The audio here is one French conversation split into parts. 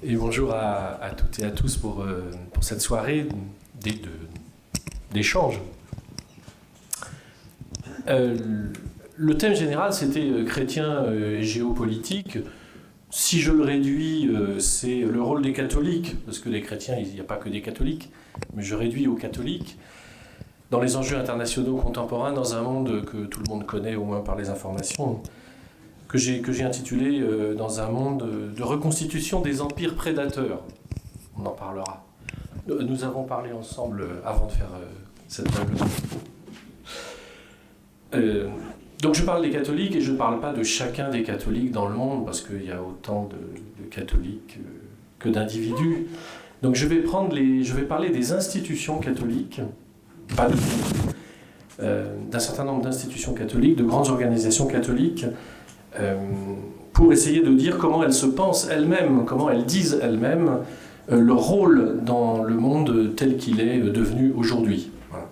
Et bonjour à toutes et à tous pour cette soirée d'échange. Le thème général, c'était chrétien et géopolitique. Si je le réduis, c'est le rôle des catholiques, parce que les chrétiens, il n'y a pas que des catholiques, mais je réduis aux catholiques, dans les enjeux internationaux contemporains, dans un monde que tout le monde connaît, au moins par les informations, que j'ai intitulé dans un monde de reconstitution des empires prédateurs. On en parlera. Nous avons parlé ensemble avant de faire cette table. Donc je parle des catholiques et je ne parle pas de chacun des catholiques dans le monde, parce qu'il y a autant de catholiques que d'individus. Donc je vais parler des institutions catholiques, pas de tout, d'un certain nombre d'institutions catholiques, de grandes organisations catholiques, pour essayer de dire comment elles se pensent elles-mêmes, comment elles disent elles-mêmes leur rôle dans le monde tel qu'il est devenu aujourd'hui. Voilà.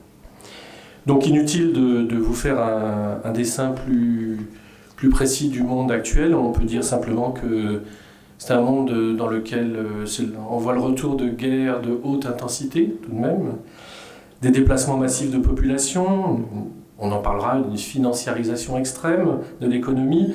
Donc inutile de vous faire un dessin plus précis du monde actuel. On peut dire simplement que c'est un monde dans lequel on voit le retour de guerres de haute intensité, tout de même, des déplacements massifs de population, on en parlera, une financiarisation extrême de l'économie,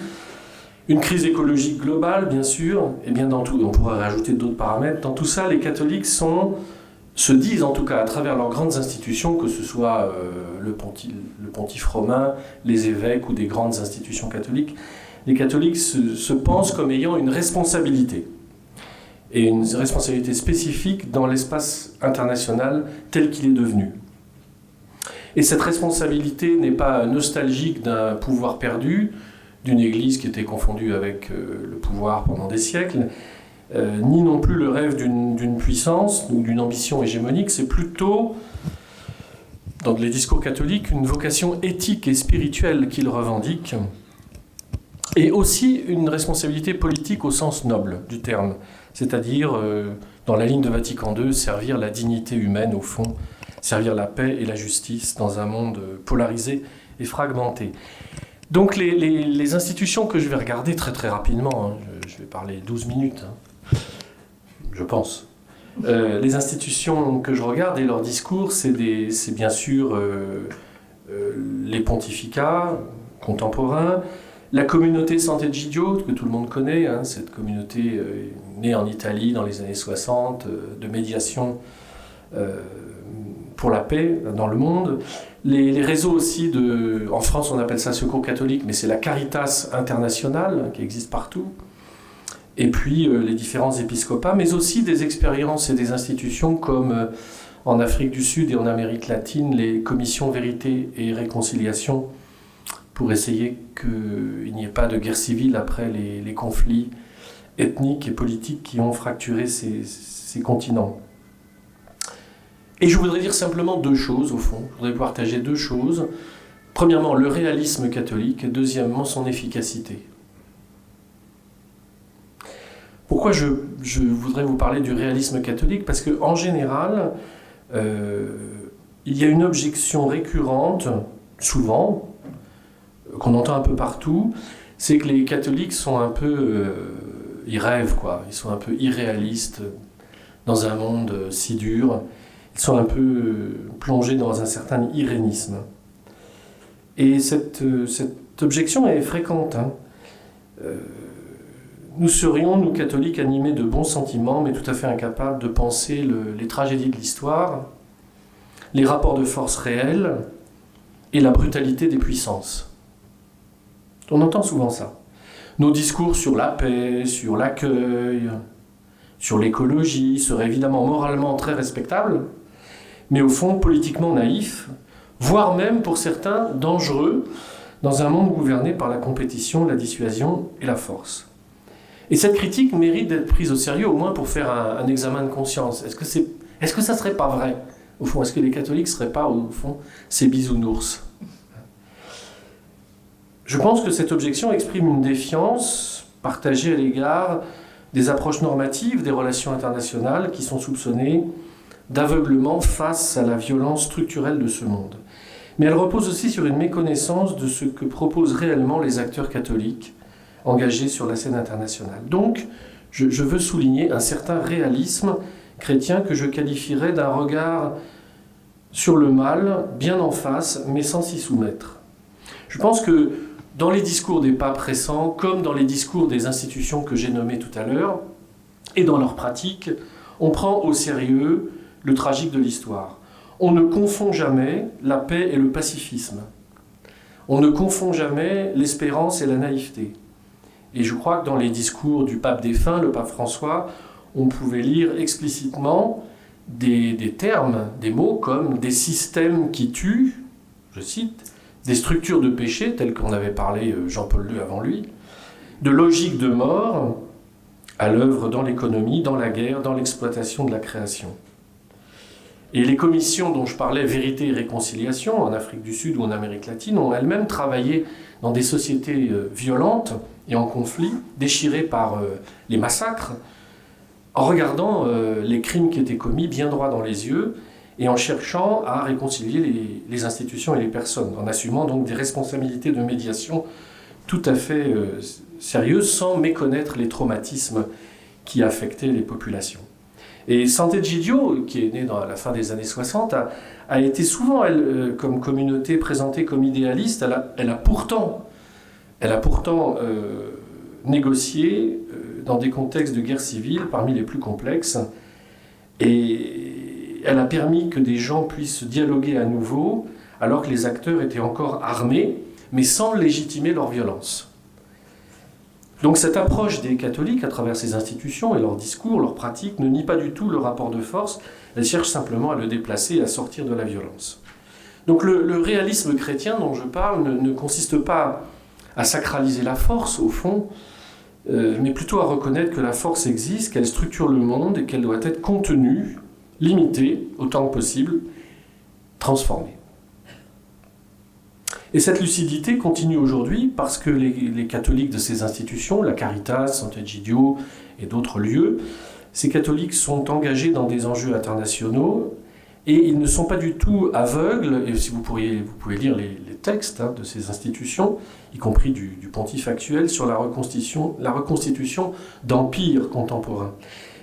une crise écologique globale, bien sûr, et bien dans tout, on pourrait rajouter d'autres paramètres. Dans tout ça, les catholiques se disent, en tout cas, à travers leurs grandes institutions, que ce soit le pontife romain, les évêques ou des grandes institutions catholiques, les catholiques se pensent comme ayant une responsabilité, et une responsabilité spécifique dans l'espace international tel qu'il est devenu. Et cette responsabilité n'est pas nostalgique d'un pouvoir perdu, d'une église qui était confondue avec le pouvoir pendant des siècles, ni non plus le rêve d'une puissance ou d'une ambition hégémonique. C'est plutôt, dans les discours catholiques, une vocation éthique et spirituelle qu'ils revendiquent, et aussi une responsabilité politique au sens noble du terme, c'est-à-dire, dans la ligne de Vatican II, servir la dignité humaine, au fond, servir la paix et la justice dans un monde polarisé et fragmenté. Donc les institutions que je vais regarder très très rapidement, hein, je vais parler 12 minutes, hein, je pense. Les institutions que je regarde et leurs discours, c'est bien sûr les pontificats contemporains, la communauté Sant'Egidio, que tout le monde connaît, hein, cette communauté née en Italie dans les années 60, de médiation pour la paix dans le monde. Les réseaux aussi en France on appelle ça Secours catholique, mais c'est la Caritas internationale qui existe partout. Et puis les différents épiscopats, mais aussi des expériences et des institutions comme en Afrique du Sud et en Amérique latine, les commissions vérité et réconciliation, pour essayer qu'il n'y ait pas de guerre civile après les conflits ethniques et politiques qui ont fracturé ces continents. Et je voudrais dire simplement deux choses, au fond. Je voudrais partager deux choses. Premièrement, le réalisme catholique, et deuxièmement, son efficacité. Pourquoi je voudrais vous parler du réalisme catholique ? Parce qu'en général, il y a une objection récurrente, souvent, qu'on entend un peu partout, c'est que les catholiques sont un peu... ils rêvent, quoi. Ils sont un peu irréalistes dans un monde si dur. Ils sont un peu plongés dans un certain irénisme. Et cette objection est fréquente. Hein. Nous serions, nous catholiques, animés de bons sentiments, mais tout à fait incapables de penser les tragédies de l'histoire, les rapports de force réels et la brutalité des puissances. On entend souvent ça. Nos discours sur la paix, sur l'accueil, sur l'écologie seraient évidemment moralement très respectables, mais au fond politiquement naïfs, voire même pour certains dangereux, dans un monde gouverné par la compétition, la dissuasion et la force. Et cette critique mérite d'être prise au sérieux, au moins pour faire un examen de conscience. Est-ce que ça ne serait pas vrai, au fond ? Est-ce que les catholiques ne seraient pas, au fond, ces bisounours ? Je pense que cette objection exprime une défiance partagée à l'égard des approches normatives des relations internationales qui sont soupçonnées d'aveuglement face à la violence structurelle de ce monde. Mais elle repose aussi sur une méconnaissance de ce que proposent réellement les acteurs catholiques engagés sur la scène internationale. Donc, je veux souligner un certain réalisme chrétien que je qualifierais d'un regard sur le mal, bien en face, mais sans s'y soumettre. Je pense que dans les discours des papes récents, comme dans les discours des institutions que j'ai nommées tout à l'heure, et dans leur pratique, on prend au sérieux le tragique de l'histoire. On ne confond jamais la paix et le pacifisme. On ne confond jamais l'espérance et la naïveté. Et je crois que dans les discours du pape défunt, le pape François, on pouvait lire explicitement des termes, des mots comme des systèmes qui tuent, je cite, des structures de péché, telles qu'en avait parlé Jean-Paul II avant lui, de logique de mort à l'œuvre dans l'économie, dans la guerre, dans l'exploitation de la création. Et les commissions dont je parlais, Vérité et Réconciliation, en Afrique du Sud ou en Amérique latine, ont elles-mêmes travaillé dans des sociétés violentes et en conflit, déchirées par les massacres, en regardant les crimes qui étaient commis bien droit dans les yeux et en cherchant à réconcilier les institutions et les personnes, en assumant donc des responsabilités de médiation tout à fait sérieuses, sans méconnaître les traumatismes qui affectaient les populations. Et Sant'Egidio, qui est né à la fin des années 60, a été souvent, elle, comme communauté présentée comme idéaliste. Elle a pourtant négocié dans des contextes de guerre civile parmi les plus complexes. Et elle a permis que des gens puissent dialoguer à nouveau, alors que les acteurs étaient encore armés, mais sans légitimer leur violence. Donc cette approche des catholiques à travers ces institutions et leurs discours, leurs pratiques, ne nie pas du tout le rapport de force, elle cherche simplement à le déplacer et à sortir de la violence. Donc le réalisme chrétien dont je parle ne consiste pas à sacraliser la force, au fond, mais plutôt à reconnaître que la force existe, qu'elle structure le monde et qu'elle doit être contenue, limitée, autant que possible, transformée. Et cette lucidité continue aujourd'hui parce que les catholiques de ces institutions, la Caritas, Sant'Egidio et d'autres lieux, ces catholiques sont engagés dans des enjeux internationaux et ils ne sont pas du tout aveugles, et si vous pouvez lire les textes de ces institutions, y compris du pontife actuel, sur la reconstitution d'empires contemporains.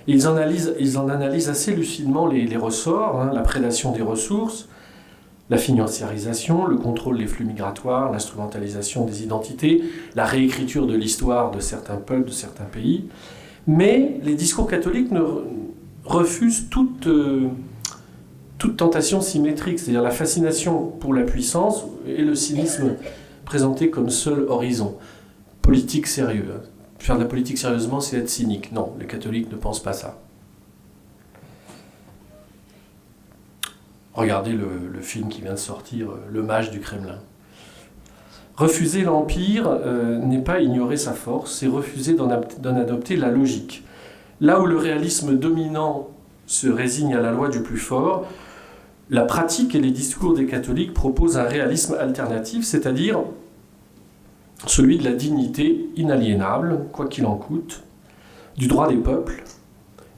Et ils en analysent assez lucidement les ressorts, la prédation des ressources, la financiarisation, le contrôle des flux migratoires, l'instrumentalisation des identités, la réécriture de l'histoire de certains peuples, de certains pays. Mais les discours catholiques refusent toute tentation symétrique, c'est-à-dire la fascination pour la puissance et le cynisme présenté comme seul horizon. Politique sérieux. Faire de la politique sérieusement, c'est être cynique. Non, les catholiques ne pensent pas ça. Regardez le film qui vient de sortir, Le Mage du Kremlin. Refuser l'Empire n'est pas ignorer sa force, c'est refuser d'en adopter la logique. Là où le réalisme dominant se résigne à la loi du plus fort, la pratique et les discours des catholiques proposent un réalisme alternatif, c'est-à-dire celui de la dignité inaliénable, quoi qu'il en coûte, du droit des peuples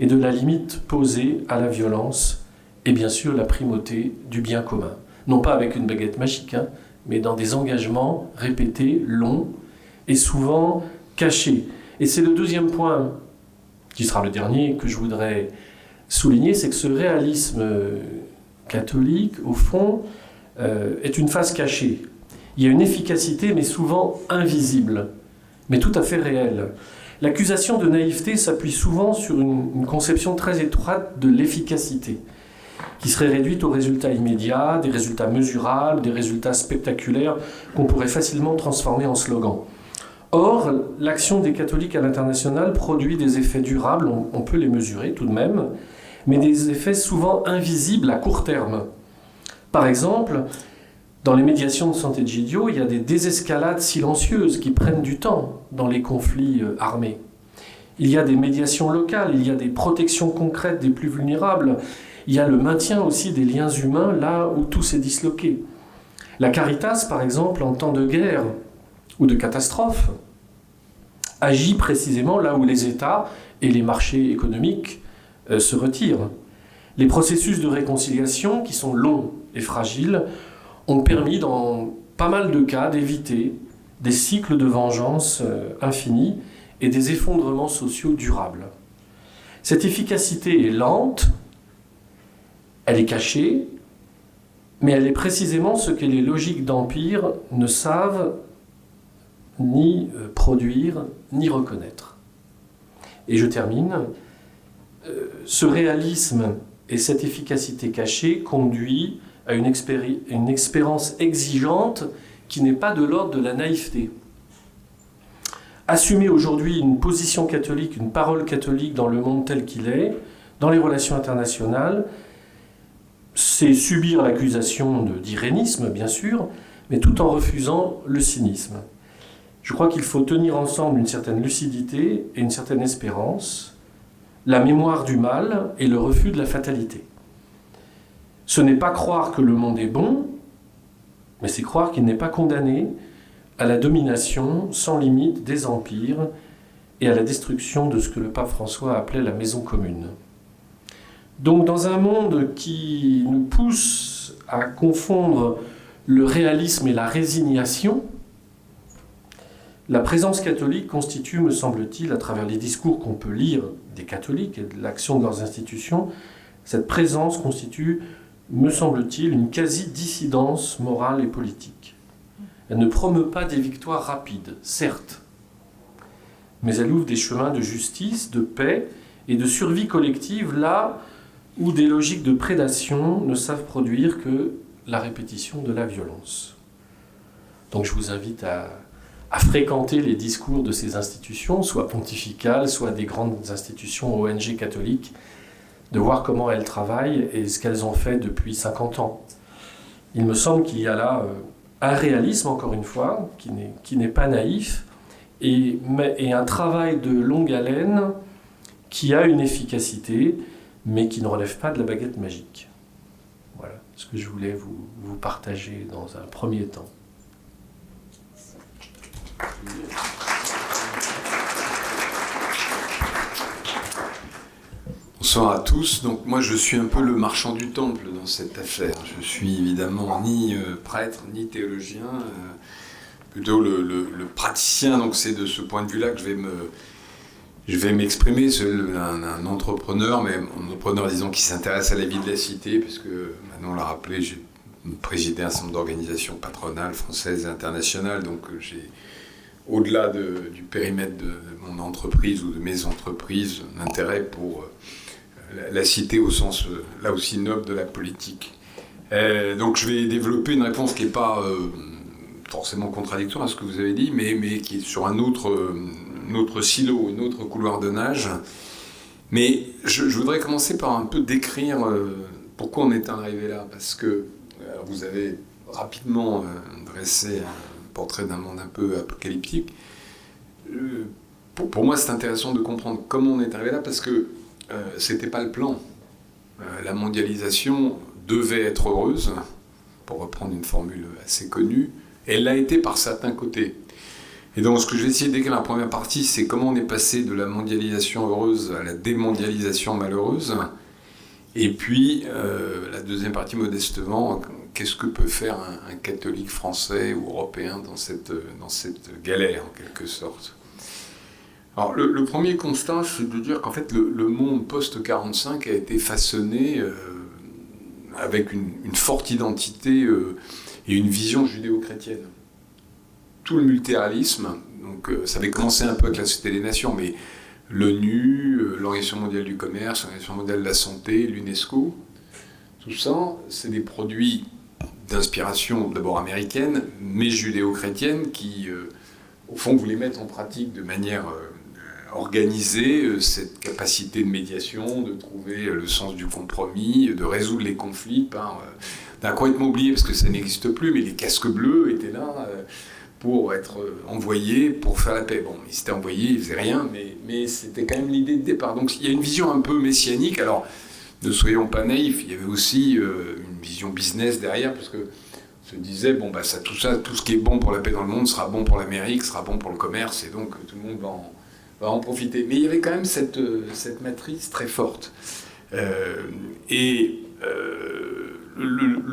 et de la limite posée à la violence et bien sûr la primauté du bien commun. Non pas avec une baguette magique, mais dans des engagements répétés, longs et souvent cachés. Et c'est le deuxième point, qui sera le dernier, que je voudrais souligner, c'est que ce réalisme catholique, au fond, est une face cachée. Il y a une efficacité, mais souvent invisible, mais tout à fait réelle. L'accusation de naïveté s'appuie souvent sur une conception très étroite de l'efficacité, qui serait réduite aux résultats immédiats, des résultats mesurables, des résultats spectaculaires qu'on pourrait facilement transformer en slogan. Or, l'action des catholiques à l'international produit des effets durables, on peut les mesurer tout de même, mais des effets souvent invisibles à court terme. Par exemple, dans les médiations de Sant'Egidio, il y a des désescalades silencieuses qui prennent du temps dans les conflits armés. Il y a des médiations locales, il y a des protections concrètes des plus vulnérables, il y a le maintien aussi des liens humains là où tout s'est disloqué. La Caritas, par exemple, en temps de guerre ou de catastrophe, agit précisément là où les États et les marchés économiques se retirent. Les processus de réconciliation, qui sont longs et fragiles, ont permis dans pas mal de cas d'éviter des cycles de vengeance infinis et des effondrements sociaux durables. Cette efficacité est lente, elle est cachée, mais elle est précisément ce que les logiques d'empire ne savent ni produire, ni reconnaître. Et je termine. Ce réalisme et cette efficacité cachée conduit à une espérance exigeante qui n'est pas de l'ordre de la naïveté. Assumer aujourd'hui une position catholique, une parole catholique dans le monde tel qu'il est, dans les relations internationales, c'est subir l'accusation d'irénisme, bien sûr, mais tout en refusant le cynisme. Je crois qu'il faut tenir ensemble une certaine lucidité et une certaine espérance, la mémoire du mal et le refus de la fatalité. Ce n'est pas croire que le monde est bon, mais c'est croire qu'il n'est pas condamné à la domination sans limite des empires et à la destruction de ce que le pape François appelait la maison commune. Donc dans un monde qui nous pousse à confondre le réalisme et la résignation, la présence catholique constitue, me semble-t-il, à travers les discours qu'on peut lire des catholiques et de l'action de leurs institutions, cette présence constitue, me semble-t-il, une quasi-dissidence morale et politique. Elle ne promeut pas des victoires rapides, certes, mais elle ouvre des chemins de justice, de paix et de survie collective là où des logiques de prédation ne savent produire que la répétition de la violence. Donc je vous invite à fréquenter les discours de ces institutions, soit pontificales, soit des grandes institutions ONG catholiques, de voir comment elles travaillent et ce qu'elles ont fait depuis 50 ans. Il me semble qu'il y a là un réalisme, encore une fois, qui n'est pas naïf, et un travail de longue haleine qui a une efficacité, mais qui ne relève pas de la baguette magique. Voilà ce que je voulais vous partager dans un premier temps. Bonsoir à tous. Donc moi je suis un peu le marchand du temple dans cette affaire. Je suis évidemment ni prêtre ni théologien, plutôt le praticien. Donc c'est de ce point de vue-là que je vais m'exprimer. C'est un entrepreneur, mais un entrepreneur disons qui s'intéresse à la vie de la cité, puisque maintenant on l'a rappelé, j'ai présidé un certain nombre d'organisations patronales françaises et internationales. Donc j'ai au-delà du périmètre de mon entreprise ou de mes entreprises, un intérêt pour la cité au sens là aussi noble de la politique. Donc je vais développer une réponse qui n'est pas forcément contradictoire à ce que vous avez dit, mais qui est sur un autre silo, une autre couloir de nage. Mais je voudrais commencer par un peu décrire pourquoi on est arrivé là, parce que vous avez rapidement dressé un portrait d'un monde un peu apocalyptique. Pour moi, c'est intéressant de comprendre comment on est arrivé là, parce que c'était pas le plan. La mondialisation devait être heureuse, pour reprendre une formule assez connue. Elle l'a été par certains côtés. Et donc, ce que je vais essayer de décrire dans la première partie, c'est comment on est passé de la mondialisation heureuse à la démondialisation malheureuse. Et puis, la deuxième partie, modestement, qu'est-ce que peut faire un catholique français ou européen dans cette galère, en quelque sorte. Alors, le premier constat, c'est de dire qu'en fait, le monde post-45 a été façonné avec une forte identité et une vision judéo-chrétienne. Tout le multilatéralisme, donc ça avait commencé un peu avec la Société des Nations, mais l'ONU, l'Organisation mondiale du commerce, l'Organisation mondiale de la santé, l'UNESCO, tout ça, c'est des produits d'inspiration d'abord américaine, mais judéo-chrétienne, qui, au fond, voulaient mettre en pratique de manière organisée cette capacité de médiation, de trouver le sens du compromis, de résoudre les conflits par... d'un complètement oublié, parce que ça n'existe plus, mais les casques bleus étaient là pour être envoyés pour faire la paix. Bon, ils s'étaient envoyés, ils faisaient rien, mais c'était quand même l'idée de départ. Donc il y a une vision un peu messianique. Alors, ne soyons pas naïfs, il y avait aussi une vision business derrière, parce que se disait, bon, bah, tout ce qui est bon pour la paix dans le monde sera bon pour l'Amérique, sera bon pour le commerce, et donc tout le monde va en profiter. Mais il y avait quand même cette matrice très forte. Le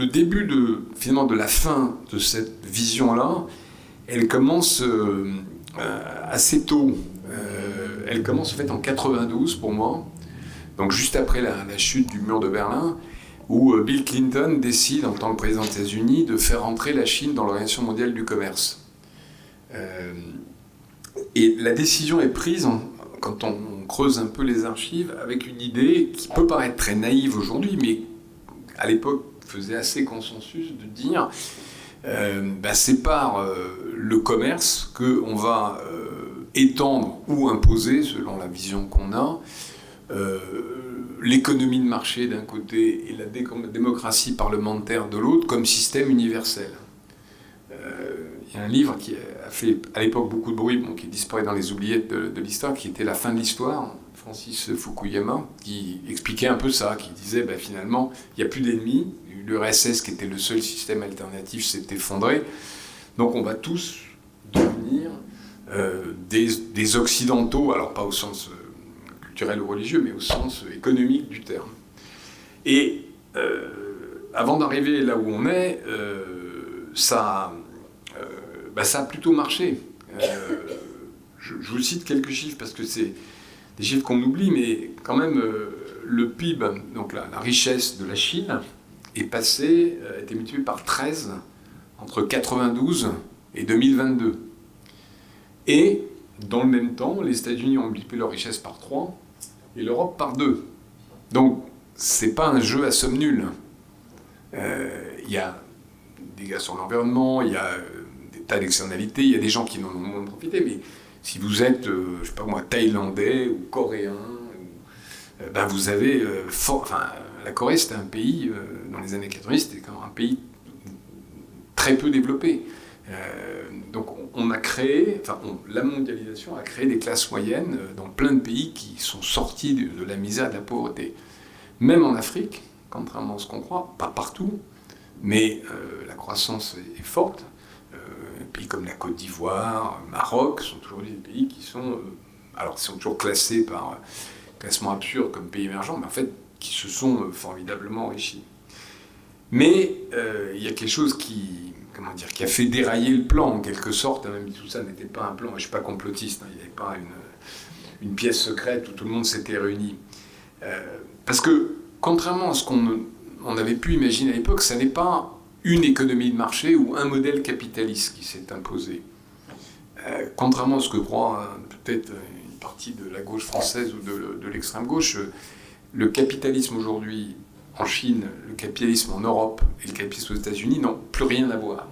début finalement de la fin de cette vision-là, elle commence assez tôt. elle commence en fait en 92 pour moi, donc juste après la chute du mur de Berlin, où Bill Clinton décide, en tant que président des États-Unis, de faire entrer la Chine dans l'Organisation mondiale du commerce. Et la décision est prise, quand on creuse un peu les archives, avec une idée qui peut paraître très naïve aujourd'hui, mais à l'époque faisait assez consensus, de dire c'est par le commerce qu'on va étendre ou imposer, selon la vision qu'on a, l'économie de marché d'un côté et la démocratie parlementaire de l'autre comme système universel. Il y a un livre qui a fait à l'époque beaucoup de bruit, qui est disparu dans les oubliettes de l'histoire, qui était La fin de l'histoire, Francis Fukuyama, qui expliquait un peu ça, qui disait finalement il n'y a plus d'ennemis, l'URSS qui était le seul système alternatif s'est effondré, donc on va tous devenir des occidentaux, alors pas au sens culturel ou religieux, mais au sens économique du terme. Et avant d'arriver là où on est, ça a plutôt marché. Je vous cite quelques chiffres parce que c'est des chiffres qu'on oublie, mais quand même le PIB, donc la richesse de la Chine, est passée, a été multipliée par 13 entre 92 et 2022. Et dans le même temps, les États-Unis ont multiplié leur richesse par 3 et l'Europe par 2. Donc c'est pas un jeu à somme nulle. Il y a des dégâts sur l'environnement, il y a des tas d'externalités, il y a des gens qui n'en ont moins profité, mais si vous êtes, je sais pas moi, thaïlandais ou coréen, vous avez... la Corée, c'était un pays, dans les années 90, c'était quand même un pays très peu développé. Donc on a créé, la mondialisation a créé des classes moyennes dans plein de pays qui sont sortis de la misère et de la pauvreté. Même en Afrique, contrairement à ce qu'on croit, pas partout, mais la croissance est forte. Des pays comme la Côte d'Ivoire, Maroc, sont toujours des pays qui sont... ils sont toujours classés par classement absurde comme pays émergents, mais en fait, qui se sont formidablement enrichis. Mais il y a quelque chose qui a fait dérailler le plan, en quelque sorte, même si tout ça n'était pas un plan. Je ne suis pas complotiste, il n'y avait pas une pièce secrète où tout le monde s'était réuni. Parce que, contrairement à ce qu'on avait pu imaginer à l'époque, ça n'est pas une économie de marché ou un modèle capitaliste qui s'est imposé. Contrairement à ce que croit peut-être une partie de la gauche française ou de l'extrême gauche, le capitalisme aujourd'hui en Chine, le capitalisme en Europe et le capitalisme aux États-Unis n'ont plus rien à voir.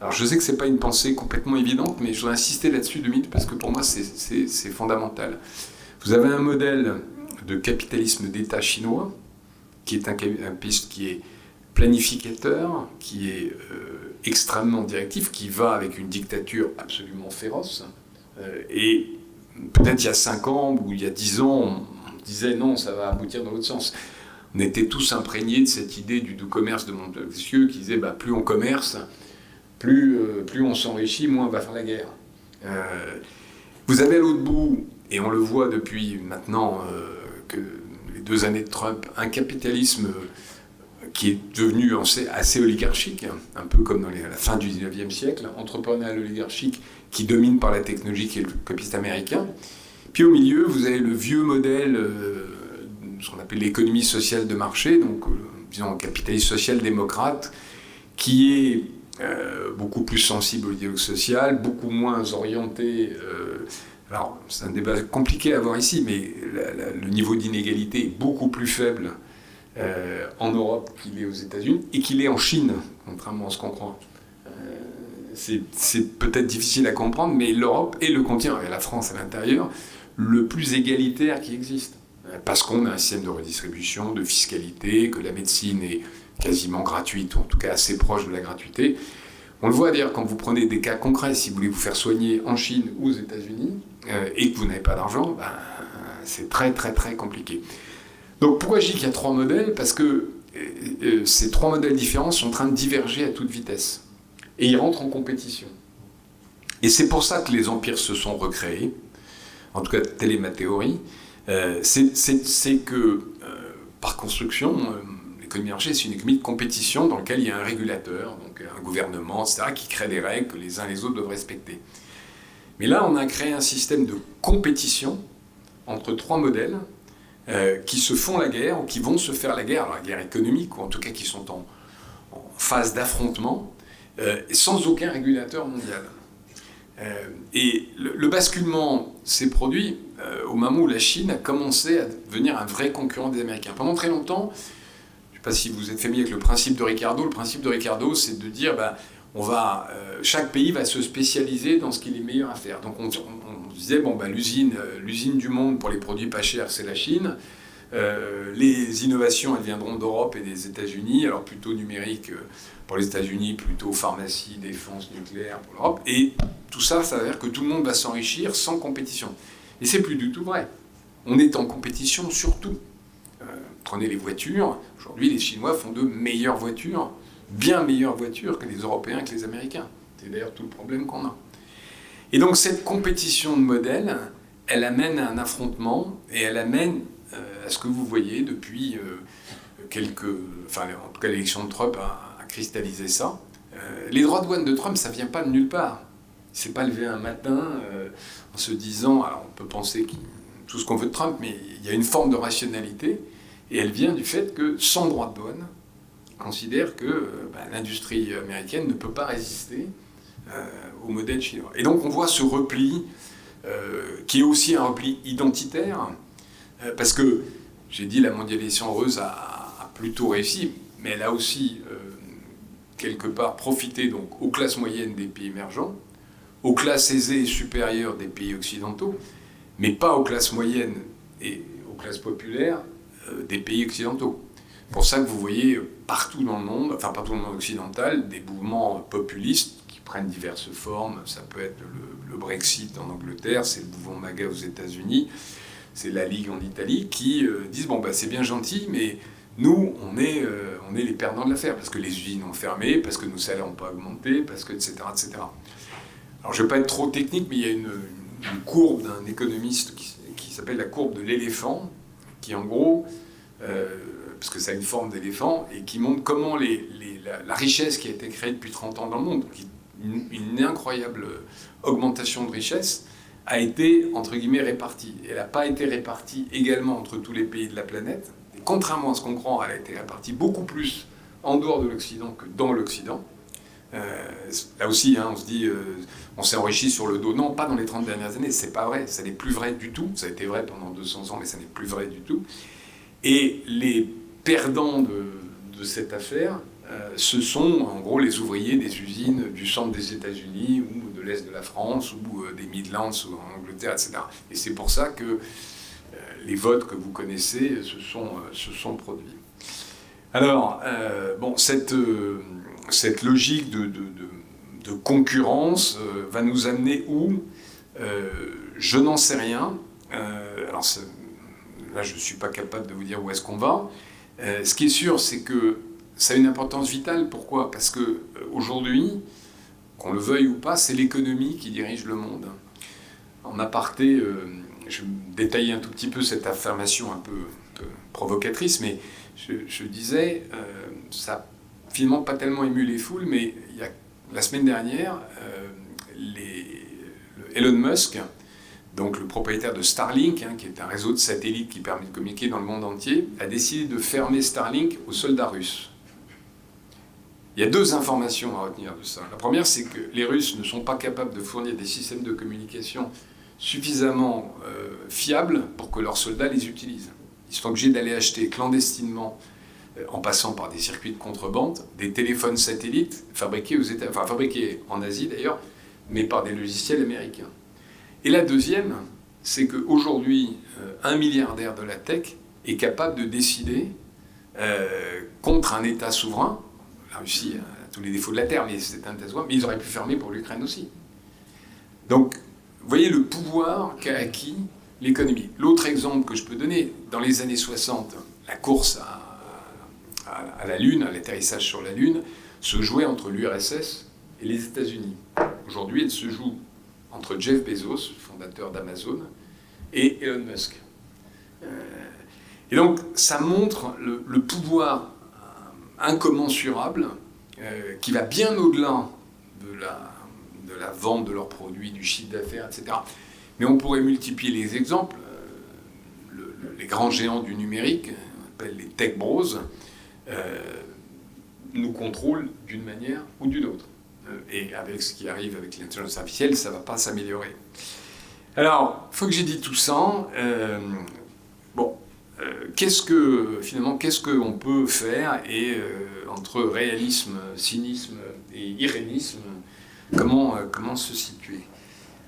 Alors je sais que ce n'est pas une pensée complètement évidente, mais je voudrais insister là-dessus 2 minutes parce que pour moi c'est fondamental. Vous avez un modèle de capitalisme d'État chinois qui est un capitalisme qui est planificateur, qui est extrêmement directif, qui va avec une dictature absolument féroce. Et peut-être il y a 5 ans ou il y a 10 ans, on disait non, ça va aboutir dans l'autre sens. On était tous imprégnés de cette idée du doux commerce de Montesquieu qui disait plus on commerce, plus on s'enrichit, moins on va faire la guerre. Vous avez à l'autre bout, et on le voit depuis maintenant que les 2 années de Trump, un capitalisme qui est devenu assez oligarchique, un peu comme dans la fin du 19e siècle, entrepreneurial oligarchique qui domine par la technologie qui est le capitaliste américain. Puis au milieu, vous avez le vieux modèle, ce qu'on appelle l'économie sociale de marché, donc disons capitalisme social-démocrate, qui est beaucoup plus sensible au dialogue social, beaucoup moins orienté... alors, c'est un débat compliqué à avoir ici, mais le niveau d'inégalité est beaucoup plus faible en Europe qu'il est aux États-Unis et qu'il est en Chine, contrairement à ce qu'on croit. C'est peut-être difficile à comprendre, mais l'Europe est le continent, et la France à l'intérieur, le plus égalitaire qui existe. Parce qu'on a un système de redistribution, de fiscalité, que la médecine est quasiment gratuite, ou en tout cas assez proche de la gratuité. On le voit d'ailleurs quand vous prenez des cas concrets, si vous voulez vous faire soigner en Chine ou aux États-Unis, et que vous n'avez pas d'argent, c'est très très très compliqué. Donc pourquoi je dis qu'il y a 3 modèles ? Parce que ces 3 modèles différents sont en train de diverger à toute vitesse. Et ils rentrent en compétition. Et c'est pour ça que les empires se sont recréés, en tout cas telle est ma théorie, c'est que par construction, l'économie de marché c'est une économie de compétition dans laquelle il y a un régulateur, donc un gouvernement, etc., qui crée des règles que les uns et les autres doivent respecter. Mais là, on a créé un système de compétition entre 3 modèles qui se font la guerre ou qui vont se faire la guerre, alors la guerre économique, ou en tout cas qui sont en phase d'affrontement, sans aucun régulateur mondial. Et le basculement s'est produit au moment où la Chine a commencé à devenir un vrai concurrent des Américains. Pendant très longtemps, je ne sais pas si vous êtes familier avec le principe de Ricardo. Le principe de Ricardo, c'est de dire chaque pays va se spécialiser dans ce qu'il est meilleur à faire. Donc on disait, l'usine du monde pour les produits pas chers, c'est la Chine. Les innovations, elles viendront d'Europe et des États-Unis, alors plutôt numérique pour les États-Unis, plutôt pharmacie, défense, nucléaire pour l'Europe. Et tout ça, ça veut dire que tout le monde va s'enrichir sans compétition. Et c'est plus du tout vrai. On est en compétition sur tout. Prenez les voitures. Aujourd'hui, les Chinois font de meilleures voitures, bien meilleures voitures que les Européens, que les Américains. C'est d'ailleurs tout le problème qu'on a. Et donc cette compétition de modèles, elle amène à un affrontement et elle amène à ce que vous voyez depuis en tout cas l'élection de Trump a cristallisé ça. Les droits de douane de Trump, ça ne vient pas de nulle part. Il ne s'est pas levé un matin en se disant, alors on peut penser tout ce qu'on veut de Trump, mais il y a une forme de rationalité et elle vient du fait que sans droit de douane, on considère que l'industrie américaine ne peut pas résister au modèle chinois. Et donc on voit ce repli qui est aussi un repli identitaire, parce que, j'ai dit, la mondialisation heureuse a plutôt réussi, mais elle a aussi, quelque part, profité donc, aux classes moyennes des pays émergents, aux classes aisées et supérieures des pays occidentaux, mais pas aux classes moyennes et aux classes populaires des pays occidentaux. C'est pour ça que vous voyez partout dans le monde, enfin partout dans le monde occidental, des mouvements populistes qui prennent diverses formes. Ça peut être le Brexit en Angleterre, c'est le mouvement MAGA aux États-Unis, c'est la Ligue en Italie, qui disent c'est bien gentil, mais nous, on est les perdants de l'affaire, parce que les usines ont fermé, parce que nos salaires n'ont pas augmenté, parce que, etc., etc. Alors, je ne vais pas être trop technique, mais il y a une courbe d'un économiste qui s'appelle la courbe de l'éléphant, qui, en gros, parce que ça a une forme d'éléphant, et qui montre comment la richesse qui a été créée depuis 30 ans dans le monde, une incroyable augmentation de richesse, a été, entre guillemets, répartie. Elle n'a pas été répartie également entre tous les pays de la planète. Et contrairement à ce qu'on croit, elle a été répartie beaucoup plus en dehors de l'Occident que dans l'Occident. Là aussi, on se dit, on s'est enrichi sur le dos. Non, pas dans les 30 dernières années, c'est pas vrai. Ça n'est plus vrai du tout. Ça a été vrai pendant 200 ans, mais ça n'est plus vrai du tout. Et les perdants de cette affaire, ce sont en gros les ouvriers des usines du centre des États-Unis ou de l'Est de la France ou des Midlands ou en Angleterre, etc. Et c'est pour ça que les votes que vous connaissez se sont produits. Alors, cette logique de concurrence va nous amener où je n'en sais rien. Alors, là, je ne suis pas capable de vous dire où est-ce qu'on va. Ce qui est sûr, c'est que ça a une importance vitale. Pourquoi ? Parce qu'aujourd'hui, qu'on le veuille ou pas, c'est l'économie qui dirige le monde. En aparté, je vais détailler un tout petit peu cette affirmation un peu provocatrice, mais je disais, ça n'a finalement pas tellement ému les foules, mais la semaine dernière, Elon Musk, donc le propriétaire de Starlink, qui est un réseau de satellites qui permet de communiquer dans le monde entier, a décidé de fermer Starlink aux soldats russes. Il y a 2 informations à retenir de ça. La première, c'est que les Russes ne sont pas capables de fournir des systèmes de communication suffisamment fiables pour que leurs soldats les utilisent. Ils sont obligés d'aller acheter clandestinement, en passant par des circuits de contrebande, des téléphones satellites fabriqués en Asie d'ailleurs, mais par des logiciels américains. Et la deuxième, c'est qu'aujourd'hui, un milliardaire de la tech est capable de décider contre un État souverain. La Russie a tous les défauts de la Terre, mais c'est un État souverain, mais ils auraient pu fermer pour l'Ukraine aussi. Donc, vous voyez le pouvoir qu'a acquis l'économie. L'autre exemple que je peux donner, dans les années 60, la course à la Lune, à l'atterrissage sur la Lune, se jouait entre l'URSS et les États-Unis. Aujourd'hui, elle se joue entre Jeff Bezos, fondateur d'Amazon, et Elon Musk. Et donc, ça montre le pouvoir incommensurable qui va bien au-delà de la vente de leurs produits, du chiffre d'affaires, etc. Mais on pourrait multiplier les exemples. Les grands géants du numérique, on appelle les tech bros, nous contrôlent d'une manière ou d'une autre. Et avec ce qui arrive avec l'intelligence artificielle, ça ne va pas s'améliorer. Alors, une fois que j'ai dit tout ça, qu'est-ce qu'on peut faire entre réalisme, cynisme et irénisme, comment se situer?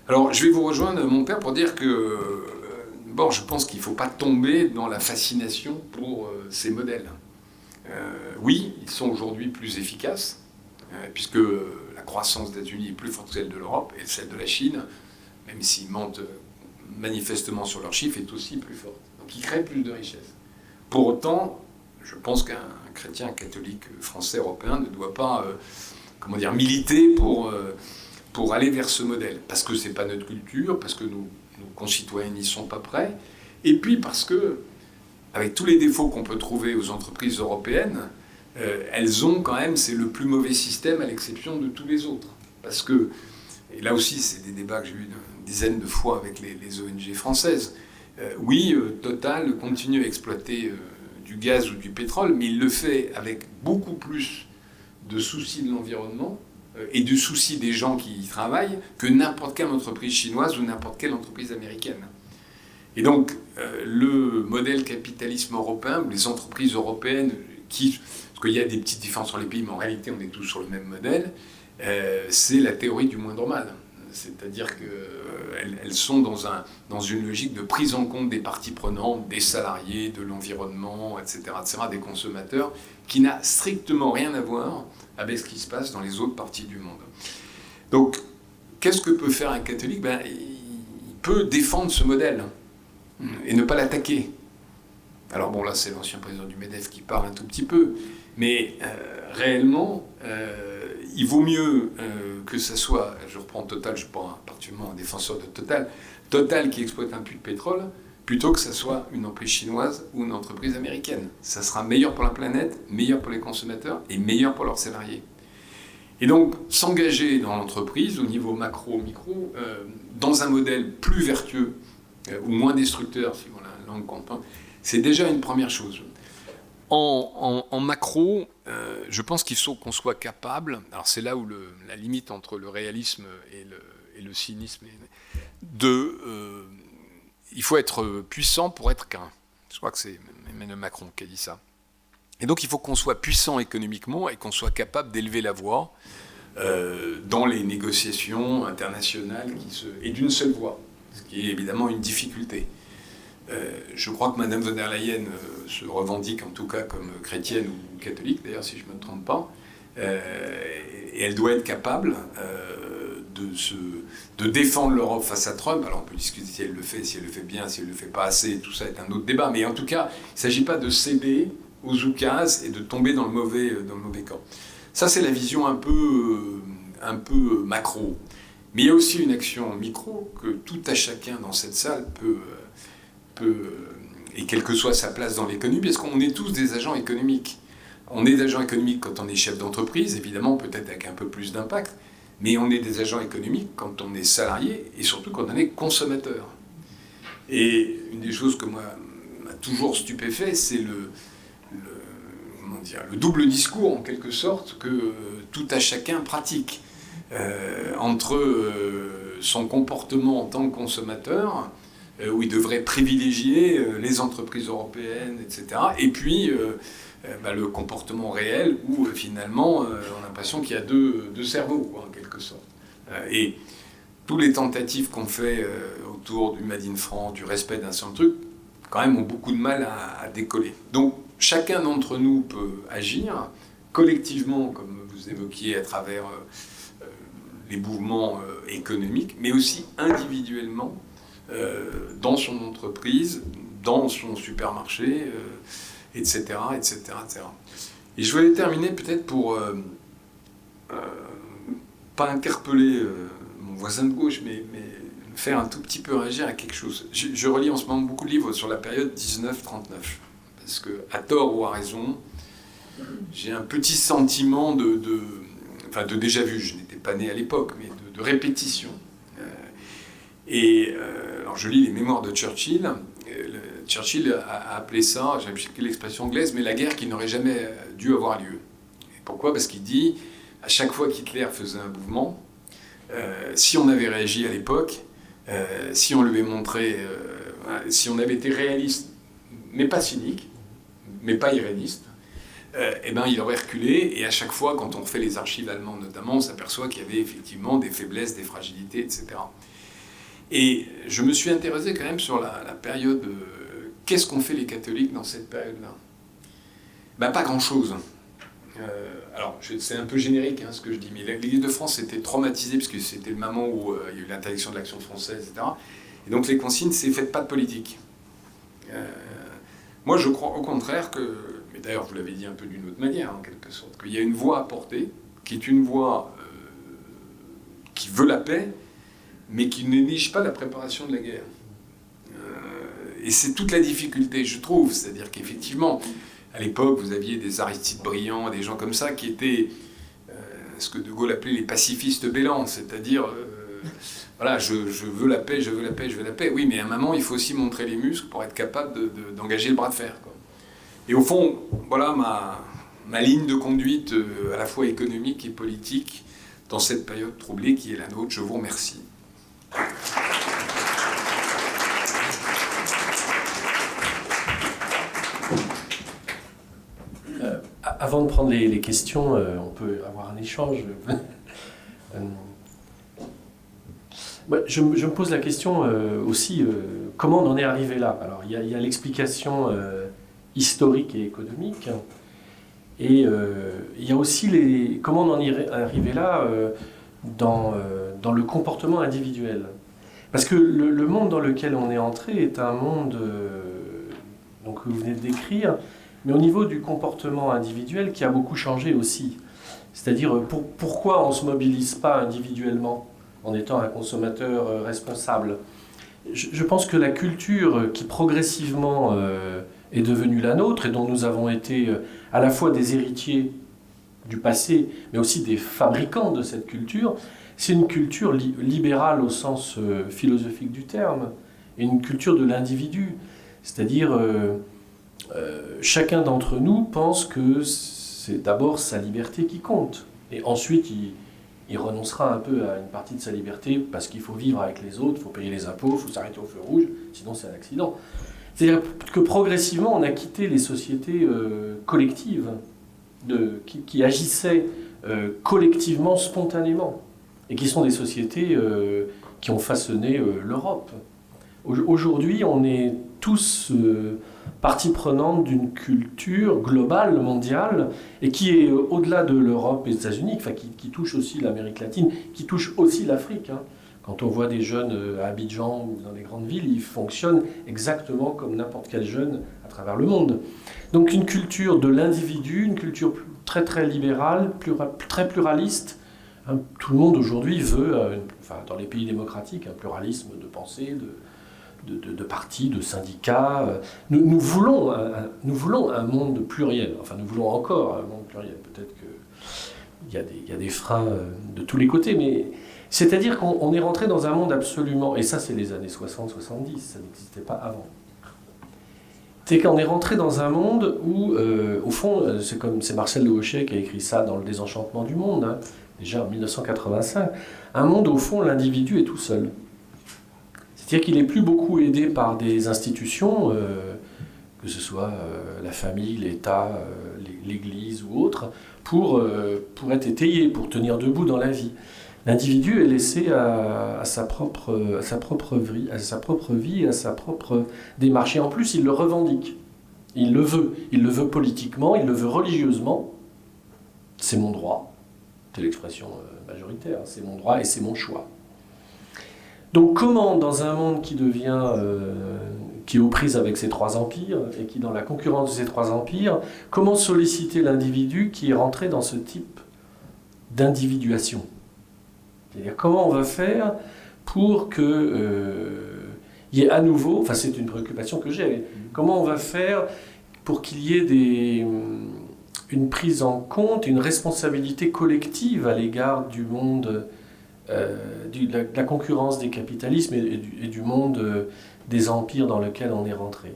Alors, je vais vous rejoindre, mon père, pour dire que je pense qu'il ne faut pas tomber dans la fascination pour ces modèles. Oui, ils sont aujourd'hui plus efficaces, puisque la croissance des États-Unis est plus forte que celle de l'Europe et celle de la Chine, même s'ils mentent manifestement sur leurs chiffres, est aussi plus forte. Donc ils créent plus de richesses. Pour autant, je pense qu'un chrétien catholique français, européen, ne doit pas militer pour aller vers ce modèle. Parce que ce n'est pas notre culture, parce que nos concitoyens n'y sont pas prêts, et puis parce que, avec tous les défauts qu'on peut trouver aux entreprises européennes, elles ont quand même, c'est le plus mauvais système à l'exception de tous les autres. Parce que, et là aussi c'est des débats que j'ai eu une dizaine de fois avec les ONG françaises, Total continue à exploiter du gaz ou du pétrole, mais il le fait avec beaucoup plus de soucis de l'environnement et du souci des gens qui y travaillent que n'importe quelle entreprise chinoise ou n'importe quelle entreprise américaine. Et donc, le modèle capitalisme européen, les entreprises européennes, parce qu'il y a des petites différences sur les pays, mais en réalité, on est tous sur le même modèle, c'est la théorie du moindre mal. C'est-à-dire qu'elles sont dans une logique de prise en compte des parties prenantes, des salariés, de l'environnement, etc., des consommateurs, qui n'a strictement rien à voir avec ce qui se passe dans les autres parties du monde. Donc, qu'est-ce que peut faire un catholique? Il peut défendre ce modèle et ne pas l'attaquer. Alors là, c'est l'ancien président du MEDEF qui parle un tout petit peu, mais réellement, il vaut mieux que ça soit, je reprends Total, je ne suis pas particulièrement un défenseur de Total qui exploite un puits de pétrole, plutôt que ça soit une entreprise chinoise ou une entreprise américaine. Ça sera meilleur pour la planète, meilleur pour les consommateurs et meilleur pour leurs salariés. Et donc, s'engager dans l'entreprise, au niveau macro, micro, dans un modèle plus vertueux, ou moins destructeur, si on la langue compte, c'est déjà une première chose. En macro, je pense qu'il faut qu'on soit capable, alors c'est là où la limite entre le réalisme et le cynisme, il faut être puissant pour être qu'un. Je crois que c'est Emmanuel Macron qui a dit ça. Et donc il faut qu'on soit puissant économiquement et qu'on soit capable d'élever la voix dans les négociations internationales et d'une seule voix, ce qui est évidemment une difficulté. Je crois que Mme von der Leyen se revendique en tout cas comme chrétienne ou catholique, d'ailleurs si je ne me trompe pas, et elle doit être capable de défendre l'Europe face à Trump. Alors on peut discuter si elle le fait bien, si elle ne le fait pas assez, tout ça est un autre débat, mais en tout cas, il ne s'agit pas de céder aux oukases et de tomber dans le mauvais camp. Ça c'est la vision un peu macro. Mais il y a aussi une action micro que tout à chacun dans cette salle peut et quelle que soit sa place dans l'économie, parce qu'on est tous des agents économiques. On est des agents économiques quand on est chef d'entreprise, évidemment, peut-être avec un peu plus d'impact, mais on est des agents économiques quand on est salarié et surtout quand on est consommateur. Et une des choses que moi m'a toujours stupéfait, c'est le double discours, en quelque sorte, que tout à chacun pratique. Entre son comportement en tant que consommateur, où il devrait privilégier les entreprises européennes, etc. Et puis le comportement réel, où finalement on a l'impression qu'il y a deux cerveaux, quoi, en quelque sorte. Et tous les tentatives qu'on fait autour du Made in France, du respect d'un certain truc, quand même ont beaucoup de mal à décoller. Donc chacun d'entre nous peut agir collectivement, comme vous évoquiez, à travers les mouvements économiques, mais aussi individuellement, dans son entreprise, dans son supermarché, etc., etc., etc. Et je voulais terminer peut-être pour pas interpeller mon voisin de gauche, mais faire un tout petit peu réagir à quelque chose. Je relis en ce moment beaucoup de livres sur la période 19-39, parce que, à tort ou à raison, j'ai un petit sentiment de déjà vu, je n'étais pas né à l'époque, mais de répétition. Alors je lis les mémoires de Churchill. Churchill a appelé ça, j'ai appris l'expression anglaise, mais la guerre qui n'aurait jamais dû avoir lieu. Et pourquoi ? Parce qu'il dit, à chaque fois qu'Hitler faisait un mouvement, si on avait réagi à l'époque, si on lui avait montré, si on avait été réaliste, mais pas cynique, mais pas iréniste, eh ben, il aurait reculé, et à chaque fois, quand on refait les archives allemandes notamment, on s'aperçoit qu'il y avait effectivement des faiblesses, des fragilités, etc. Et je me suis intéressé quand même sur la période... qu'est-ce qu'ont fait les catholiques dans cette période-là ? Ben, pas grand-chose. Alors, c'est un peu générique ce que je dis, mais l'Église de France était traumatisée, parce que c'était le moment où il y a eu l'interdiction de l'action française, etc. Et donc les consignes, c'est « faites pas de politique ». Moi, je crois au contraire que, mais d'ailleurs vous l'avez dit un peu d'une autre manière, en quelque sorte, qu'il y a une voie à porter, qui est une voie qui veut la paix, mais qui ne néglige pas la préparation de la guerre. Et c'est toute la difficulté, je trouve, c'est-à-dire qu'effectivement, à l'époque, vous aviez des Aristide Briand, des gens comme ça, qui étaient ce que De Gaulle appelait les pacifistes bêlants, c'est-à-dire, voilà, je veux la paix, je veux la paix, je veux la paix. Oui, mais à un moment, il faut aussi montrer les muscles pour être capable d'engager le bras de fer, quoi. Et au fond, voilà ma ligne de conduite à la fois économique et politique dans cette période troublée qui est la nôtre. Je vous remercie. Avant de prendre les questions, on peut avoir un échange. Je me pose la question aussi, comment on en est arrivé là ? Alors, il y a l'explication historique et économique, et il y a aussi comment on en est arrivé là dans le comportement individuel. Parce que le monde dans lequel on est entré est un monde donc, que vous venez de décrire, mais au niveau du comportement individuel qui a beaucoup changé aussi. C'est-à-dire, pourquoi on ne se mobilise pas individuellement en étant un consommateur responsable ? Je pense que la culture qui progressivement est devenue la nôtre et dont nous avons été à la fois des héritiers du passé, mais aussi des fabricants de cette culture, c'est une culture libérale au sens philosophique du terme, et une culture de l'individu. C'est-à-dire... chacun d'entre nous pense que c'est d'abord sa liberté qui compte. Et ensuite, il renoncera un peu à une partie de sa liberté parce qu'il faut vivre avec les autres, il faut payer les impôts, il faut s'arrêter au feu rouge, sinon c'est un accident. C'est-à-dire que progressivement, on a quitté les sociétés collectives qui agissaient collectivement, spontanément, et qui sont des sociétés qui ont façonné l'Europe. Aujourd'hui, on est tous partie prenante d'une culture globale, mondiale, et qui est au-delà de l'Europe et des États-Unis, enfin, qui touche aussi l'Amérique latine, qui touche aussi l'Afrique. Quand on voit des jeunes à Abidjan ou dans les grandes villes, ils fonctionnent exactement comme n'importe quel jeune à travers le monde. Donc une culture de l'individu, une culture très très libérale, très pluraliste. Tout le monde aujourd'hui veut, dans les pays démocratiques, un pluralisme de pensée, de partis, de syndicats. Nous voulons un monde pluriel. Enfin, nous voulons encore un monde pluriel. Peut-être qu'il y a des freins de tous les côtés, mais c'est-à-dire qu'on est rentré dans un monde absolument... Et ça, c'est les années 60-70, ça n'existait pas avant. C'est qu'on est rentré dans un monde où, au fond, c'est Marcel de Hochet qui a écrit ça dans Le Désenchantement du monde, déjà en 1985, un monde où, au fond, l'individu est tout seul. C'est-à-dire qu'il n'est plus beaucoup aidé par des institutions, que ce soit la famille, l'État, l'Église ou autre, pour être étayé, pour tenir debout dans la vie. L'individu est laissé à sa propre vie, à sa propre démarche. Et en plus, il le revendique. Il le veut politiquement, il le veut religieusement. C'est mon droit. C'est l'expression majoritaire. C'est mon droit et c'est mon choix. Donc comment, dans un monde qui est aux prises avec ces trois empires, et qui est dans la concurrence de ces trois empires, comment solliciter l'individu qui est rentré dans ce type d'individuation ? C'est-à-dire comment on va faire pour qu'il y ait à nouveau, enfin c'est une préoccupation que j'ai, comment on va faire pour qu'il y ait une prise en compte, une responsabilité collective à l'égard du monde de la concurrence des capitalismes et du monde des empires dans lequel on est rentré.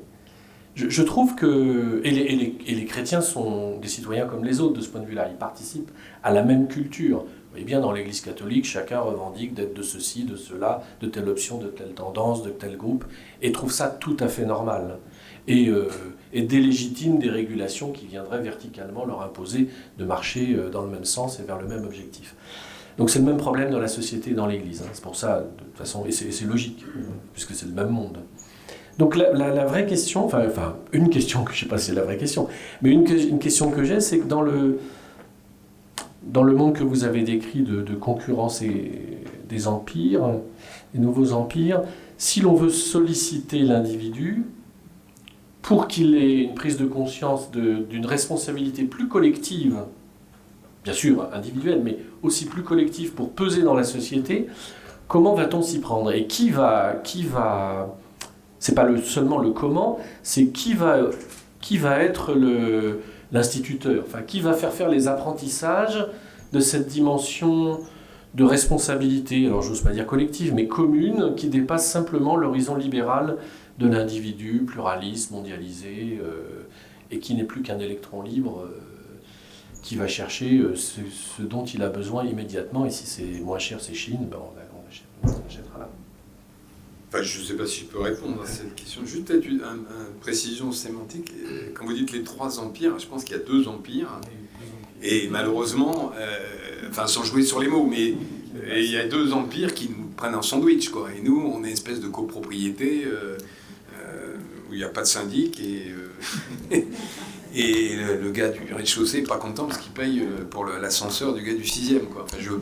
Je trouve que... Et les chrétiens sont des citoyens comme les autres de ce point de vue-là. Ils participent à la même culture. Vous voyez bien, dans l'Église catholique, chacun revendique d'être de ceci, de cela, de telle option, de telle tendance, de tel groupe, et trouve ça tout à fait normal. Et délégitime des régulations qui viendraient verticalement leur imposer de marcher dans le même sens et vers le même objectif. Donc c'est le même problème dans la société et dans l'Église. C'est pour ça, de toute façon, et c'est logique, puisque c'est le même monde. Donc la vraie question, enfin une question, que je ne sais pas si c'est la vraie question, mais une question que j'ai, c'est que dans le monde que vous avez décrit de concurrence et des empires, des nouveaux empires, si l'on veut solliciter l'individu pour qu'il ait une prise de conscience d'une responsabilité plus collective, bien sûr individuelle, mais aussi plus collective pour peser dans la société, comment va-t-on s'y prendre? Et qui va c'est pas seulement le comment, c'est qui va être l'instituteur, enfin qui va faire les apprentissages de cette dimension de responsabilité, alors j'ose pas dire collective, mais commune, qui dépasse simplement l'horizon libéral de l'individu, pluraliste, mondialisé, et qui n'est plus qu'un électron libre qui va chercher ce dont il a besoin immédiatement, et si c'est moins cher, c'est Chine, ben on achètera là. Enfin, je ne sais pas si je peux répondre à cette question. Juste peut-être une précision sémantique. Quand vous dites les 3 empires, je pense qu'il y a 2 empires. Et malheureusement, sans jouer sur les mots, mais il y a 2 empires qui nous prennent un sandwich, quoi. Et nous, on est une espèce de copropriété où il n'y a pas de syndic et le gars du rez-de-chaussée n'est pas content parce qu'il paye pour l'ascenseur du gars du 6e, quoi. Enfin, je veux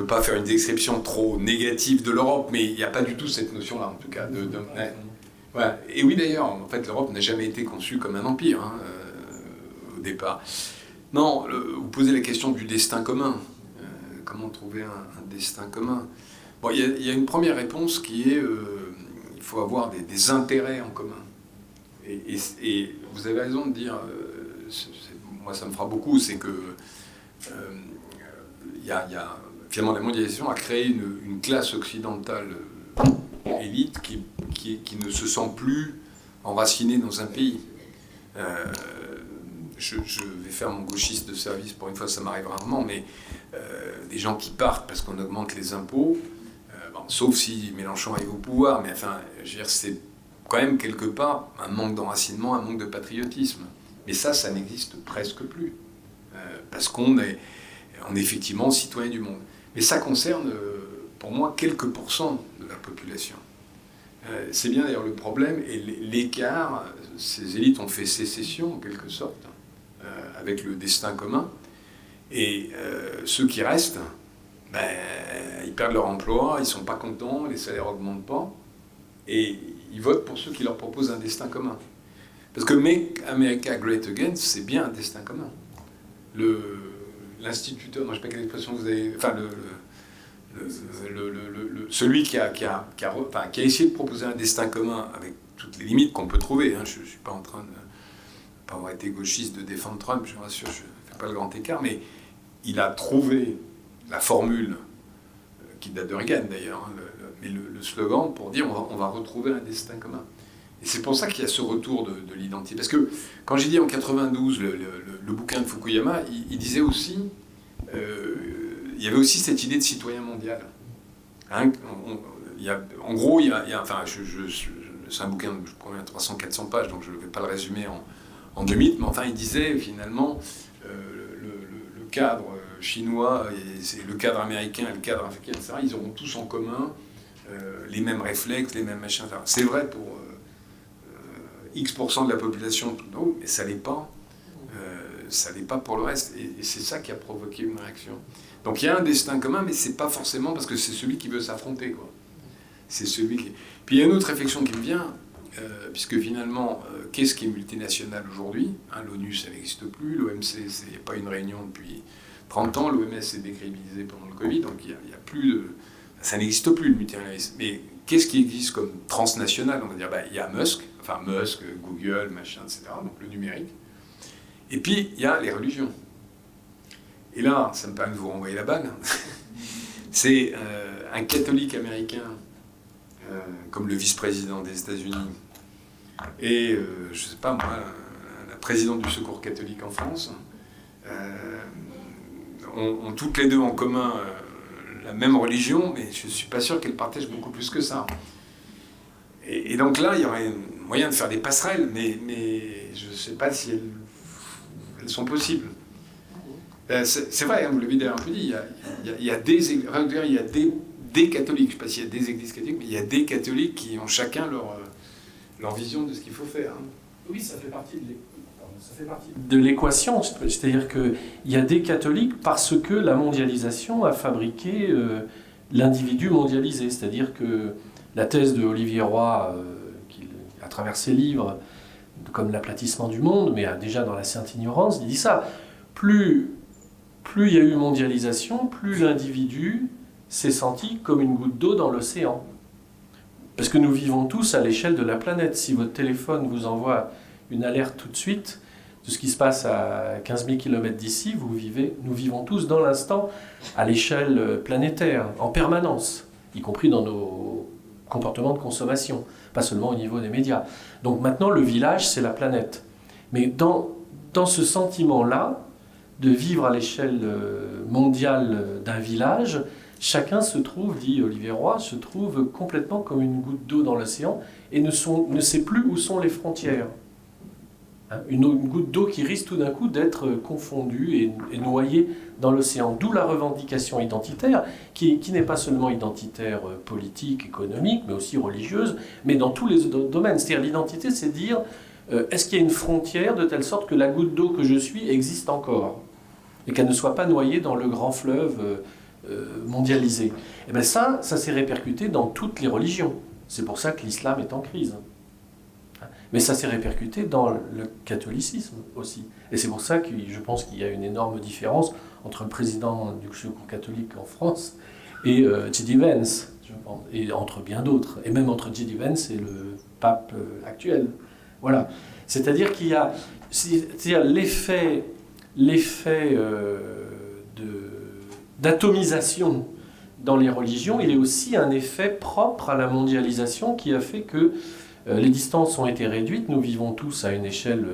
pas faire une description trop négative de l'Europe, mais il n'y a pas du tout cette notion-là, en tout cas. Ouais. Et oui, d'ailleurs, en fait, l'Europe n'a jamais été conçue comme un empire, au départ. Non, vous posez la question du destin commun. Comment trouver un destin commun? Bon, il y a une première réponse qui est il faut avoir des intérêts en commun. Et vous avez raison de dire, moi ça me fera beaucoup, c'est que finalement la mondialisation a créé une classe occidentale élite qui ne se sent plus enracinée dans un pays. Je vais faire mon gauchiste de service, pour une fois ça m'arrive rarement, mais des gens qui partent parce qu'on augmente les impôts, sauf si Mélenchon arrive au pouvoir, mais enfin, je veux dire, c'est quand même quelque part un manque d'enracinement, un manque de patriotisme. Mais ça n'existe presque plus, parce qu'on est effectivement citoyen du monde. Mais ça concerne, pour moi, quelques pourcents de la population. C'est bien d'ailleurs le problème, et l'écart, ces élites ont fait sécession, en quelque sorte, avec le destin commun, et ceux qui restent, ils perdent leur emploi, ils ne sont pas contents, les salaires n'augmentent pas, et ils votent pour ceux qui leur proposent un destin commun. Parce que Make America Great Again, c'est bien un destin commun. L'instituteur, non, je ne sais pas quelle expression vous avez... Enfin, celui qui a essayé de proposer un destin commun avec toutes les limites qu'on peut trouver, je ne suis pas en train de pas avoir été gauchiste de défendre Trump, je vous rassure, je ne fais pas le grand écart, mais il a trouvé la formule qui date de Reagan d'ailleurs, mais le slogan pour dire on va retrouver un destin commun. Et c'est pour ça qu'il y a ce retour de l'identité. Parce que quand j'ai dit en 92 le bouquin de Fukuyama, il disait aussi, il y avait aussi cette idée de citoyen mondial. En gros, c'est un bouquin de 300-400 pages, donc je ne vais pas le résumer en 2 mythes, mais enfin il disait finalement le cadre chinois, et le cadre américain et le cadre africain, etc., ils auront tous en commun les mêmes réflexes, les mêmes machins, etc. C'est vrai pour X% de la population, mais ça l'est pas. Ça l'est pas pour le reste. Et c'est ça qui a provoqué une réaction. Donc il y a un destin commun, mais c'est pas forcément parce que c'est celui qui veut s'affronter, quoi. C'est celui qui... Puis il y a une autre réflexion qui me vient, puisque finalement, qu'est-ce qui est multinational aujourd'hui? L'ONU, ça n'existe plus. L'OMC, il n'y a pas une réunion depuis 30 ans. L'OMS s'est décrédibilisé pendant le Covid, donc il y a plus de... Ça n'existe plus, le multilatéralisme. Mais qu'est-ce qui existe comme transnational? On va dire, il y a Musk, Google, machin, etc., donc le numérique. Et puis, il y a les religions. Et là, ça me permet de vous renvoyer la balle. C'est un catholique américain, comme le vice-président des États-Unis, et, je ne sais pas moi, la présidente du Secours catholique en France, ont toutes les deux en commun la même religion, mais je ne suis pas sûr qu'elles partagent beaucoup plus que ça. Et donc là, il y aurait moyen de faire des passerelles, mais je ne sais pas si elles sont possibles. C'est vrai, vous l'avez un peu dit, il y a des catholiques, je ne sais pas s'il y a des églises catholiques, mais il y a des catholiques qui ont chacun leur vision de ce qu'il faut faire. Oui, ça fait partie de l'équation, c'est-à-dire qu'il y a des catholiques parce que la mondialisation a fabriqué l'individu mondialisé, c'est-à-dire que la thèse de Olivier Roy, à travers ses livres, comme l'aplatissement du monde, mais déjà dans la Sainte Ignorance, il dit ça, plus il y a eu mondialisation, plus l'individu s'est senti comme une goutte d'eau dans l'océan. Parce que nous vivons tous à l'échelle de la planète. Si votre téléphone vous envoie une alerte tout de suite de ce qui se passe à 15 000 km d'ici, nous vivons tous dans l'instant à l'échelle planétaire, en permanence, y compris dans nos comportements de consommation, pas seulement au niveau des médias. Donc maintenant, le village, c'est la planète. Mais dans ce sentiment-là, de vivre à l'échelle mondiale d'un village, chacun se trouve, dit Olivier Roy, se trouve complètement comme une goutte d'eau dans l'océan et ne sait plus où sont les frontières. Une goutte d'eau qui risque tout d'un coup d'être confondue et noyée dans l'océan. D'où la revendication identitaire, qui n'est pas seulement identitaire politique, économique, mais aussi religieuse, mais dans tous les domaines. C'est-à-dire l'identité, c'est dire, est-ce qu'il y a une frontière de telle sorte que la goutte d'eau que je suis existe encore et qu'elle ne soit pas noyée dans le grand fleuve mondialisé. Et bien ça s'est répercuté dans toutes les religions. C'est pour ça que l'islam est en crise. Mais ça s'est répercuté dans le catholicisme aussi. Et c'est pour ça que je pense qu'il y a une énorme différence entre le président du Secours catholique en France et J.D. Vance, je pense, et entre bien d'autres. Et même entre J.D. Vance et le pape actuel. Voilà. C'est-à-dire qu'il y a l'effet d'atomisation dans les religions, il est aussi un effet propre à la mondialisation qui a fait que les distances ont été réduites, nous vivons tous à une échelle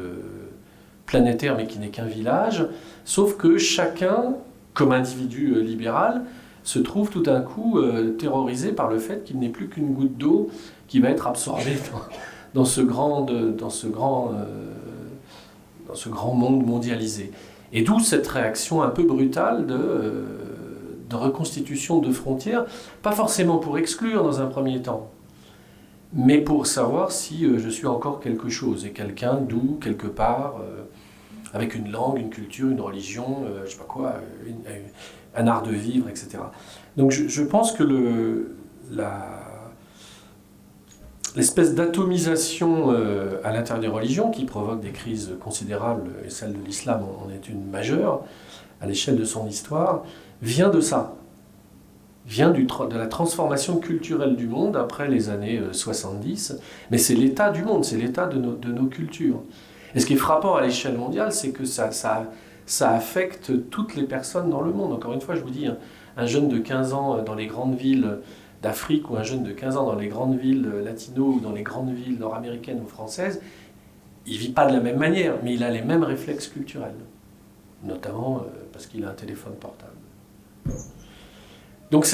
planétaire mais qui n'est qu'un village, sauf que chacun, comme individu libéral, se trouve tout d'un coup terrorisé par le fait qu'il n'est plus qu'une goutte d'eau qui va être absorbée dans ce grand monde mondialisé. Et d'où cette réaction un peu brutale de reconstitution de frontières, pas forcément pour exclure dans un premier temps, mais pour savoir si je suis encore quelque chose, et quelqu'un d'où, quelque part, avec une langue, une culture, une religion, je sais pas quoi, un art de vivre, etc. Donc je pense que l'espèce d'atomisation à l'intérieur des religions qui provoque des crises considérables, et celle de l'islam en est une majeure, à l'échelle de son histoire, vient de ça. Vient de la transformation culturelle du monde après les années 70, mais c'est l'état du monde, c'est l'état de nos cultures. Et ce qui est frappant à l'échelle mondiale, c'est que ça affecte toutes les personnes dans le monde. Encore une fois, je vous dis, un jeune de 15 ans dans les grandes villes d'Afrique ou un jeune de 15 ans dans les grandes villes latino ou dans les grandes villes nord-américaines ou françaises, il ne vit pas de la même manière, mais il a les mêmes réflexes culturels, notamment parce qu'il a un téléphone portable. Donc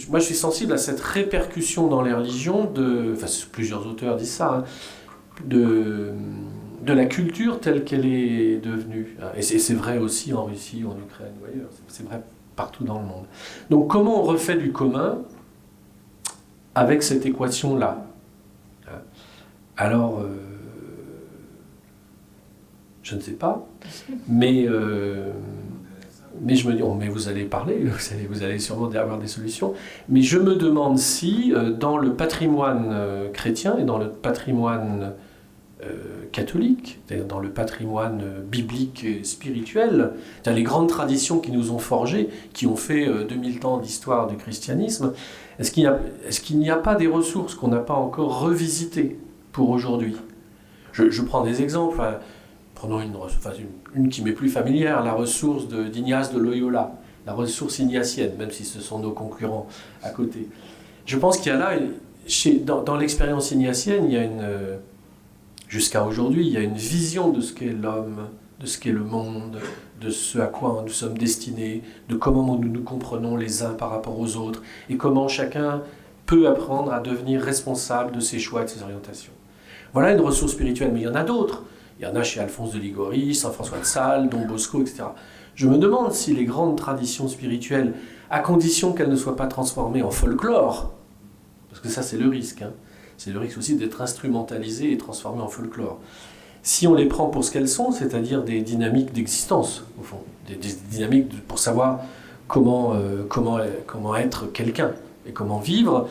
moi je suis sensible à cette répercussion dans les religions, plusieurs auteurs disent ça, de la culture telle qu'elle est devenue. Et c'est vrai aussi en Russie, en Ukraine ou ailleurs, c'est vrai partout dans le monde. Donc comment on refait du commun avec cette équation-là? Alors, je ne sais pas, mais je me dis, mais vous allez parler, vous allez sûrement avoir des solutions, mais je me demande si, dans le patrimoine chrétien et dans le patrimoine catholique, c'est-à-dire dans le patrimoine biblique et spirituel, dans les grandes traditions qui nous ont forgés, qui ont fait 2000 ans d'histoire du christianisme, est-ce qu'il n'y a pas des ressources qu'on n'a pas encore revisitées pour aujourd'hui? Je prends des exemples. Prenons une qui m'est plus familière, la ressource d'Ignace de Loyola, la ressource ignatienne, même si ce sont nos concurrents à côté. Je pense qu'il y a là, dans l'expérience ignatienne, il y a jusqu'à aujourd'hui, il y a une vision de ce qu'est l'homme, de ce qu'est le monde, de ce à quoi nous sommes destinés, de comment nous nous comprenons les uns par rapport aux autres, et comment chacun peut apprendre à devenir responsable de ses choix et de ses orientations. Voilà une ressource spirituelle, mais il y en a d'autres. Il y en a chez Alphonse de Liguori, Saint François de Sales, Don Bosco, etc. Je me demande si les grandes traditions spirituelles, à condition qu'elles ne soient pas transformées en folklore, parce que ça c'est le risque, hein, c'est le risque aussi d'être instrumentalisées et transformées en folklore. Si on les prend pour ce qu'elles sont, c'est-à-dire des dynamiques d'existence, au fond, des dynamiques pour savoir comment être quelqu'un et comment vivre,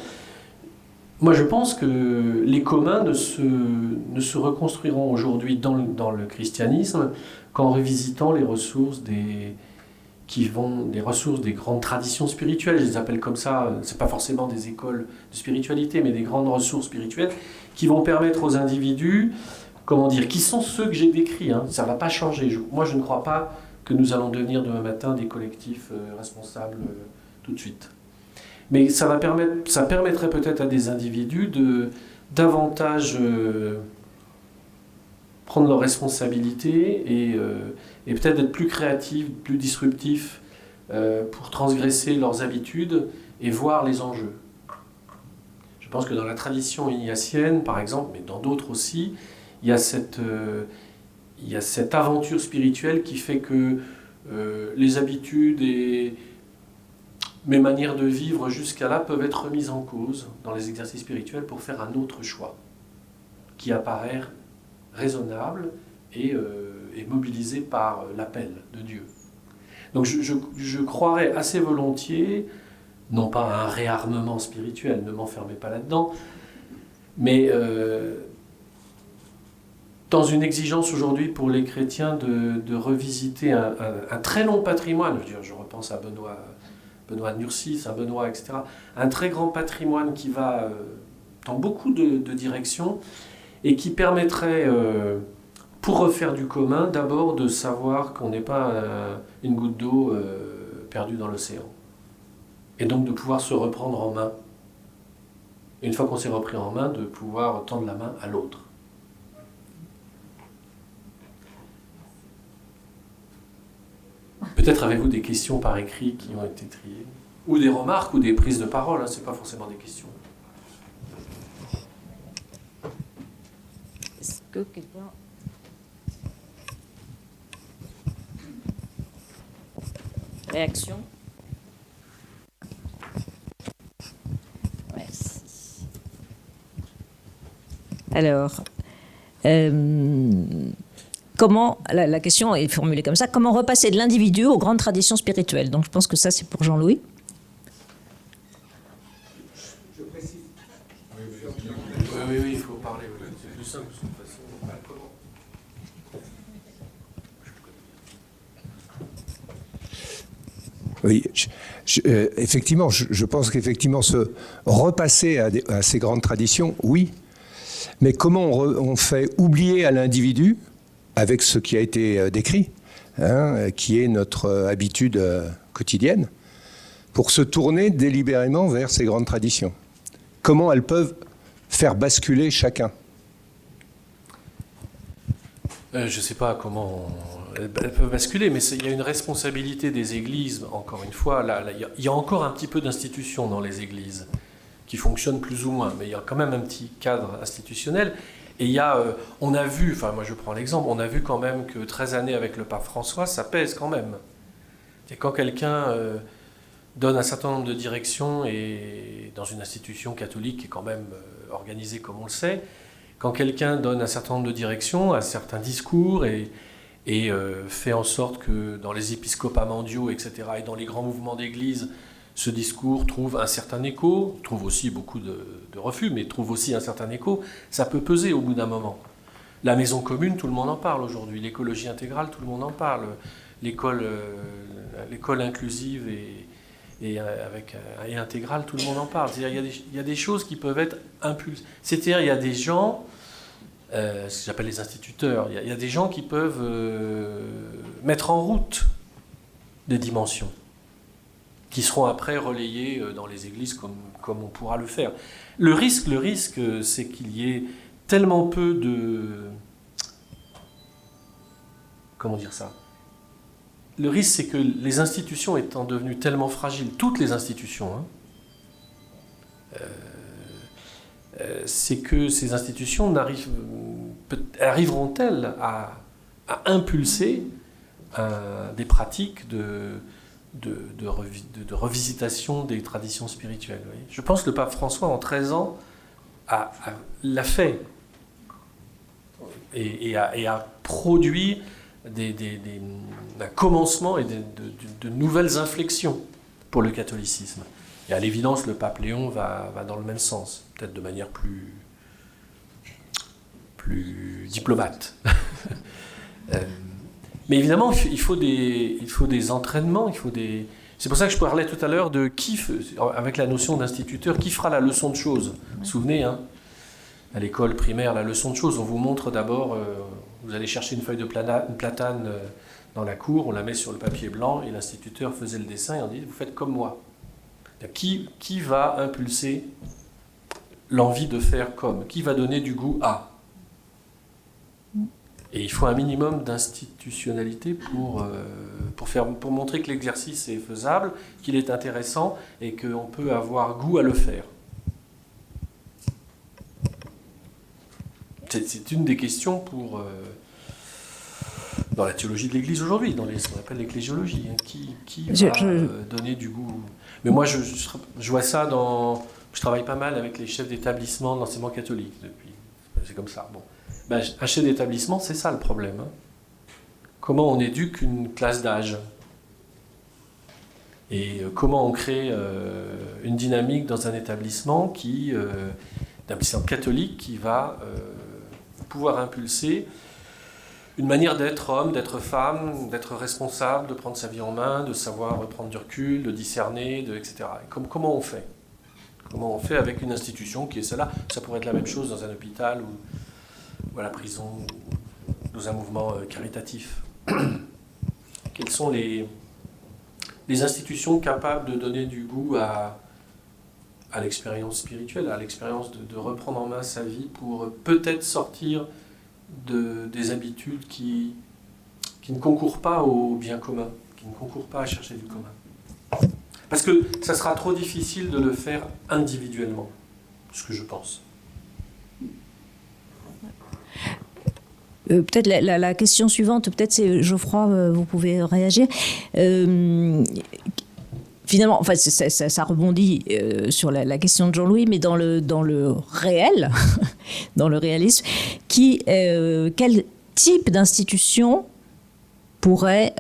moi je pense que les communs ne se reconstruiront aujourd'hui dans le christianisme qu'en revisitant les ressources des ressources des grandes traditions spirituelles, je les appelle comme ça, c'est pas forcément des écoles de spiritualité, mais des grandes ressources spirituelles qui vont permettre aux individus, qui sont ceux que j'ai décrits, hein, ça ne va pas changer. Moi je ne crois pas que nous allons devenir demain matin des collectifs responsables tout de suite. Mais ça permettrait peut-être à des individus de davantage prendre leurs responsabilités et peut-être d'être plus créatifs, plus disruptifs pour transgresser leurs habitudes et voir les enjeux. Je pense que dans la tradition ignatienne, par exemple, mais dans d'autres aussi, il y a cette aventure spirituelle qui fait que les habitudes et mes manières de vivre jusqu'à là peuvent être remises en cause dans les exercices spirituels pour faire un autre choix qui apparaît raisonnable et mobilisé par l'appel de Dieu. Donc je croirais assez volontiers, non pas à un réarmement spirituel, ne m'enfermez pas là-dedans, mais dans une exigence aujourd'hui pour les chrétiens de revisiter un très long patrimoine, je repense à Benoît de Nursie, Saint Benoît, etc., un très grand patrimoine qui va dans beaucoup de directions et qui permettrait, pour refaire du commun, d'abord de savoir qu'on n'est pas une goutte d'eau perdue dans l'océan. Et donc de pouvoir se reprendre en main. Et une fois qu'on s'est repris en main, de pouvoir tendre la main à l'autre. Peut-être avez-vous des questions par écrit qui ont été triées, ou des remarques, ou des prises de parole, hein, ce n'est pas forcément des questions. Est-ce que quelqu'un... Réaction? Merci. Alors, comment, la question est formulée comme ça, comment repasser de l'individu aux grandes traditions spirituelles? Donc je pense que ça c'est pour Jean-Louis. Je précise. Oui, il faut parler. C'est plus simple, de toute façon. Oui, effectivement, je pense qu'effectivement, se repasser à ces grandes traditions, oui. Mais comment on fait oublier à l'individu, avec ce qui a été décrit, hein, qui est notre habitude quotidienne, pour se tourner délibérément vers ces grandes traditions? Comment elles peuvent faire basculer chacun? Je ne sais pas comment elles peuvent basculer, mais il y a une responsabilité des églises, encore une fois. Il y a encore un petit peu d'institutions dans les églises qui fonctionnent plus ou moins, mais il y a quand même un petit cadre institutionnel. Et il y a, on a vu, enfin moi je prends l'exemple, on a vu quand même que 13 années avec le pape François, ça pèse quand même. Et quand quelqu'un donne un certain nombre de directions, et dans une institution catholique qui est quand même organisée comme on le sait, quand quelqu'un donne un certain nombre de directions, un certain discours, et fait en sorte que dans les épiscopats mondiaux, etc., et dans les grands mouvements d'église, ce discours trouve un certain écho, trouve aussi beaucoup de refus, mais trouve aussi un certain écho, ça peut peser au bout d'un moment. La maison commune, tout le monde en parle aujourd'hui. L'écologie intégrale, tout le monde en parle. L'école inclusive et intégrale, tout le monde en parle. C'est-à-dire, il y a des choses qui peuvent être impulsées. C'est-à-dire, il y a des gens, ce que j'appelle les instituteurs, il y a des gens qui peuvent mettre en route des dimensions. qui seront après relayés dans les églises comme on pourra le faire. Le risque, c'est qu'il y ait tellement peu de... Comment dire ça ? Le risque, c'est que les institutions étant devenues tellement fragiles, toutes les institutions, c'est que ces institutions arriveront-elles à impulser des pratiques de revisitation des traditions spirituelles. Oui. Je pense que le pape François, en 13 ans, l'a fait et a produit un commencement et de nouvelles inflexions pour le catholicisme. Et à l'évidence, le pape Léon va dans le même sens, peut-être de manière plus diplomate. Mais évidemment, il faut des entraînements, C'est pour ça que je parlais tout à l'heure de avec la notion d'instituteur, qui fera la leçon de choses. Vous vous souvenez, à l'école primaire, la leçon de choses, on vous montre d'abord, vous allez chercher une feuille de platane dans la cour, on la met sur le papier blanc, et l'instituteur faisait le dessin, et on dit, vous faites comme moi. Qui va impulser l'envie de faire comme ? Qui va donner du goût à ? Et il faut un minimum d'institutionnalité pour montrer que l'exercice est faisable, qu'il est intéressant et qu'on peut avoir goût à le faire. C'est une des questions dans la théologie de l'Église aujourd'hui, dans ce qu'on appelle l'ecclésiologie. Qui va donner du goût ? Mais moi, je vois ça je travaille pas mal avec les chefs d'établissement de l'enseignement catholique depuis. C'est comme ça. Bon. Un chef d'établissement, c'est ça le problème. Comment on éduque une classe d'âge ? Et comment on crée une dynamique dans un établissement catholique qui va pouvoir impulser une manière d'être homme, d'être femme, d'être responsable, de prendre sa vie en main, de savoir prendre du recul, de discerner, etc. Et comment on fait ? Comment on fait avec une institution qui est celle-là ? Ça pourrait être la même chose dans un hôpital ou à la prison, ou dans un mouvement caritatif. Quelles sont les institutions capables de donner du goût à l'expérience spirituelle, à l'expérience de reprendre en main sa vie pour peut-être sortir des habitudes qui ne concourent pas au bien commun, qui ne concourent pas à chercher du commun. Parce que ça sera trop difficile de le faire individuellement, ce que je pense. Peut-être la question suivante, peut-être c'est Geoffroy, vous pouvez réagir. Finalement, enfin, ça rebondit sur la question de Jean-Louis, mais dans le réel, dans le réalisme, quel type d'institution pourrait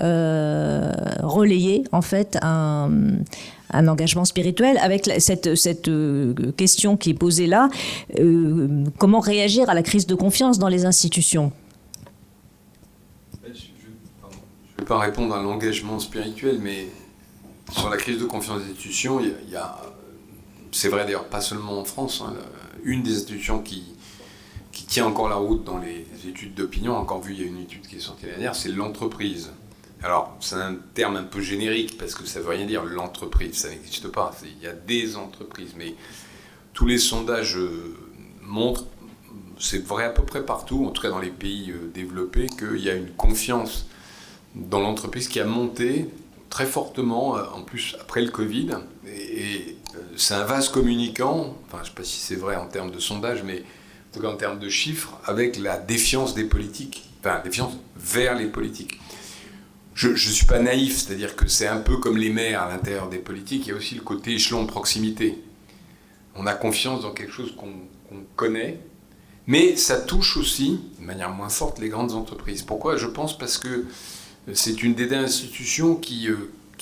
relayer en fait un engagement spirituel avec cette question qui est posée là, comment réagir à la crise de confiance dans les institutions ? Je ne vais pas répondre à l'engagement spirituel, mais sur la crise de confiance des institutions, il y a, c'est vrai d'ailleurs pas seulement en France, une des institutions qui tient encore la route dans les études d'opinion, encore vu, il y a une étude qui est sortie l'année dernière, c'est l'entreprise. Alors, c'est un terme un peu générique, parce que ça ne veut rien dire, l'entreprise, ça n'existe pas. Il y a des entreprises, mais tous les sondages montrent, c'est vrai à peu près partout, en tout cas dans les pays développés, qu'il y a une confiance dans l'entreprise qui a monté très fortement, en plus après le Covid, et c'est un vase communicant, enfin je ne sais pas si c'est vrai en termes de sondage, mais en tout cas en termes de chiffres, avec la défiance des politiques, enfin défiance vers les politiques. Je ne suis pas naïf, c'est-à-dire que c'est un peu comme les maires à l'intérieur des politiques, il y a aussi le côté échelon de proximité. On a confiance dans quelque chose qu'on connaît, mais ça touche aussi, de manière moins forte, les grandes entreprises. Pourquoi ? Je pense parce que c'est une des institutions qui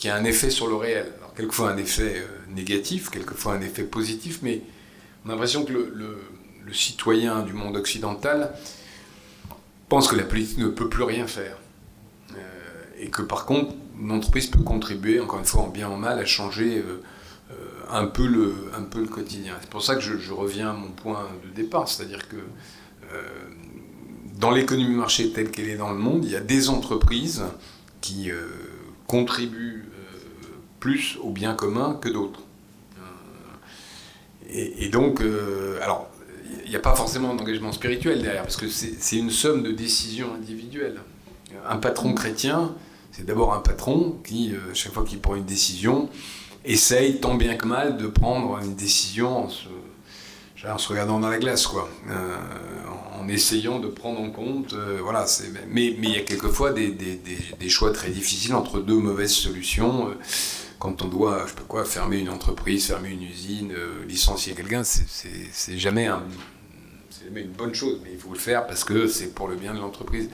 a un effet sur le réel. Alors, quelquefois un effet négatif, quelquefois un effet positif, mais on a l'impression que le citoyen du monde occidental pense que la politique ne peut plus rien faire. Et que par contre, une entreprise peut contribuer, encore une fois, en bien ou en mal, à changer un peu le quotidien. C'est pour ça que je reviens à mon point de départ, c'est-à-dire que dans l'économie marché telle qu'elle est dans le monde, il y a des entreprises qui contribuent plus au bien commun que d'autres. Et donc, alors, il n'y a pas forcément d'engagement spirituel derrière, parce que c'est une somme de décisions individuelles. Un patron chrétien, c'est d'abord un patron qui, chaque fois qu'il prend une décision, essaye tant bien que mal de prendre une décision en se regardant dans la glace, quoi. En essayant de prendre en compte, voilà. Mais il y a quelquefois des choix très difficiles entre deux mauvaises solutions. Quand on doit, je sais pas quoi, fermer une entreprise, fermer une usine, licencier quelqu'un, c'est jamais une bonne chose, mais il faut le faire parce que c'est pour le bien de l'entreprise.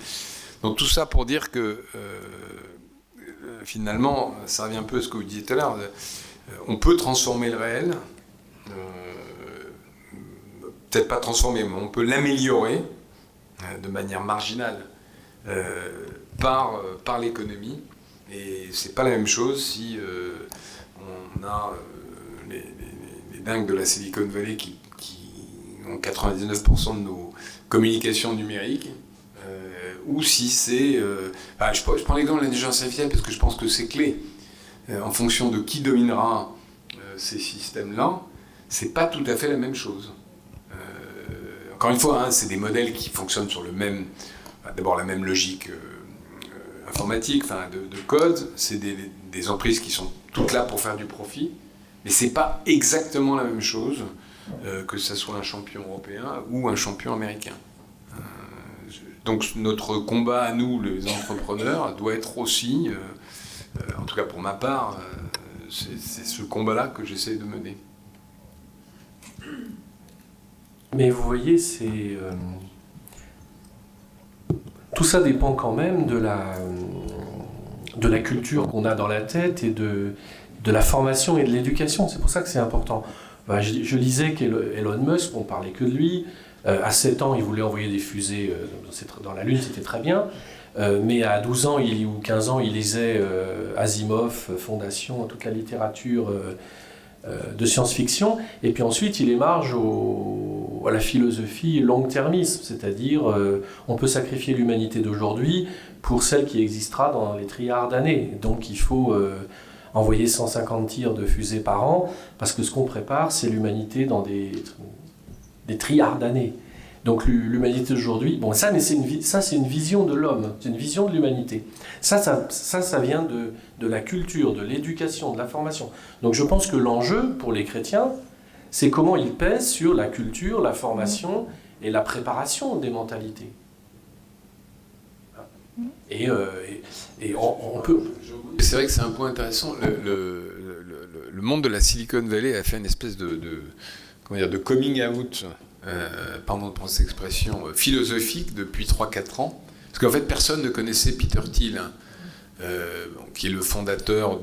Donc tout ça pour dire que finalement, ça revient un peu à ce que vous disiez tout à l'heure, on peut transformer le réel, peut-être pas transformer, mais on peut l'améliorer de manière marginale par l'économie. Et c'est pas la même chose si on a les dingues de la Silicon Valley qui ont 99% de nos communications numériques, ou si c'est... je prends l'exemple de l'intelligence artificielle parce que je pense que c'est clé. En fonction de qui dominera ces systèmes-là, c'est pas tout à fait la même chose. Encore une fois, c'est des modèles qui fonctionnent sur d'abord la même logique informatique, de code. C'est des entreprises qui sont toutes là pour faire du profit, mais c'est pas exactement la même chose que ce soit un champion européen ou un champion américain. Donc notre combat à nous, les entrepreneurs, doit être aussi, en tout cas pour ma part, c'est ce combat-là que j'essaie de mener. Mais vous voyez, tout ça dépend quand même de la culture qu'on a dans la tête et de la formation et de l'éducation. C'est pour ça que c'est important. Je lisais qu'Elon Musk, on parlait que de lui. À 7 ans, il voulait envoyer des fusées dans la Lune, c'était très bien. Mais à 12 ans ou 15 ans, il lisait Asimov, Fondation, toute la littérature de science-fiction. Et puis ensuite, il émarge à la philosophie long-termisme, c'est-à-dire on peut sacrifier l'humanité d'aujourd'hui pour celle qui existera dans les trilliards d'années. Donc il faut envoyer 150 tirs de fusées par an, parce que ce qu'on prépare, c'est l'humanité dans des trilliards d'années. Donc l'humanité d'aujourd'hui, mais c'est une vision de l'homme, c'est une vision de l'humanité. Ça vient de la culture, de l'éducation, de la formation. Donc je pense que l'enjeu pour les chrétiens, c'est comment ils pèsent sur la culture, la formation et la préparation des mentalités. Et on peut... C'est vrai que c'est un point intéressant. Le monde de la Silicon Valley a fait une espèce de coming out, pardon de prendre cette expression, philosophique depuis 3-4 ans. Parce qu'en fait, personne ne connaissait Peter Thiel, qui est le fondateur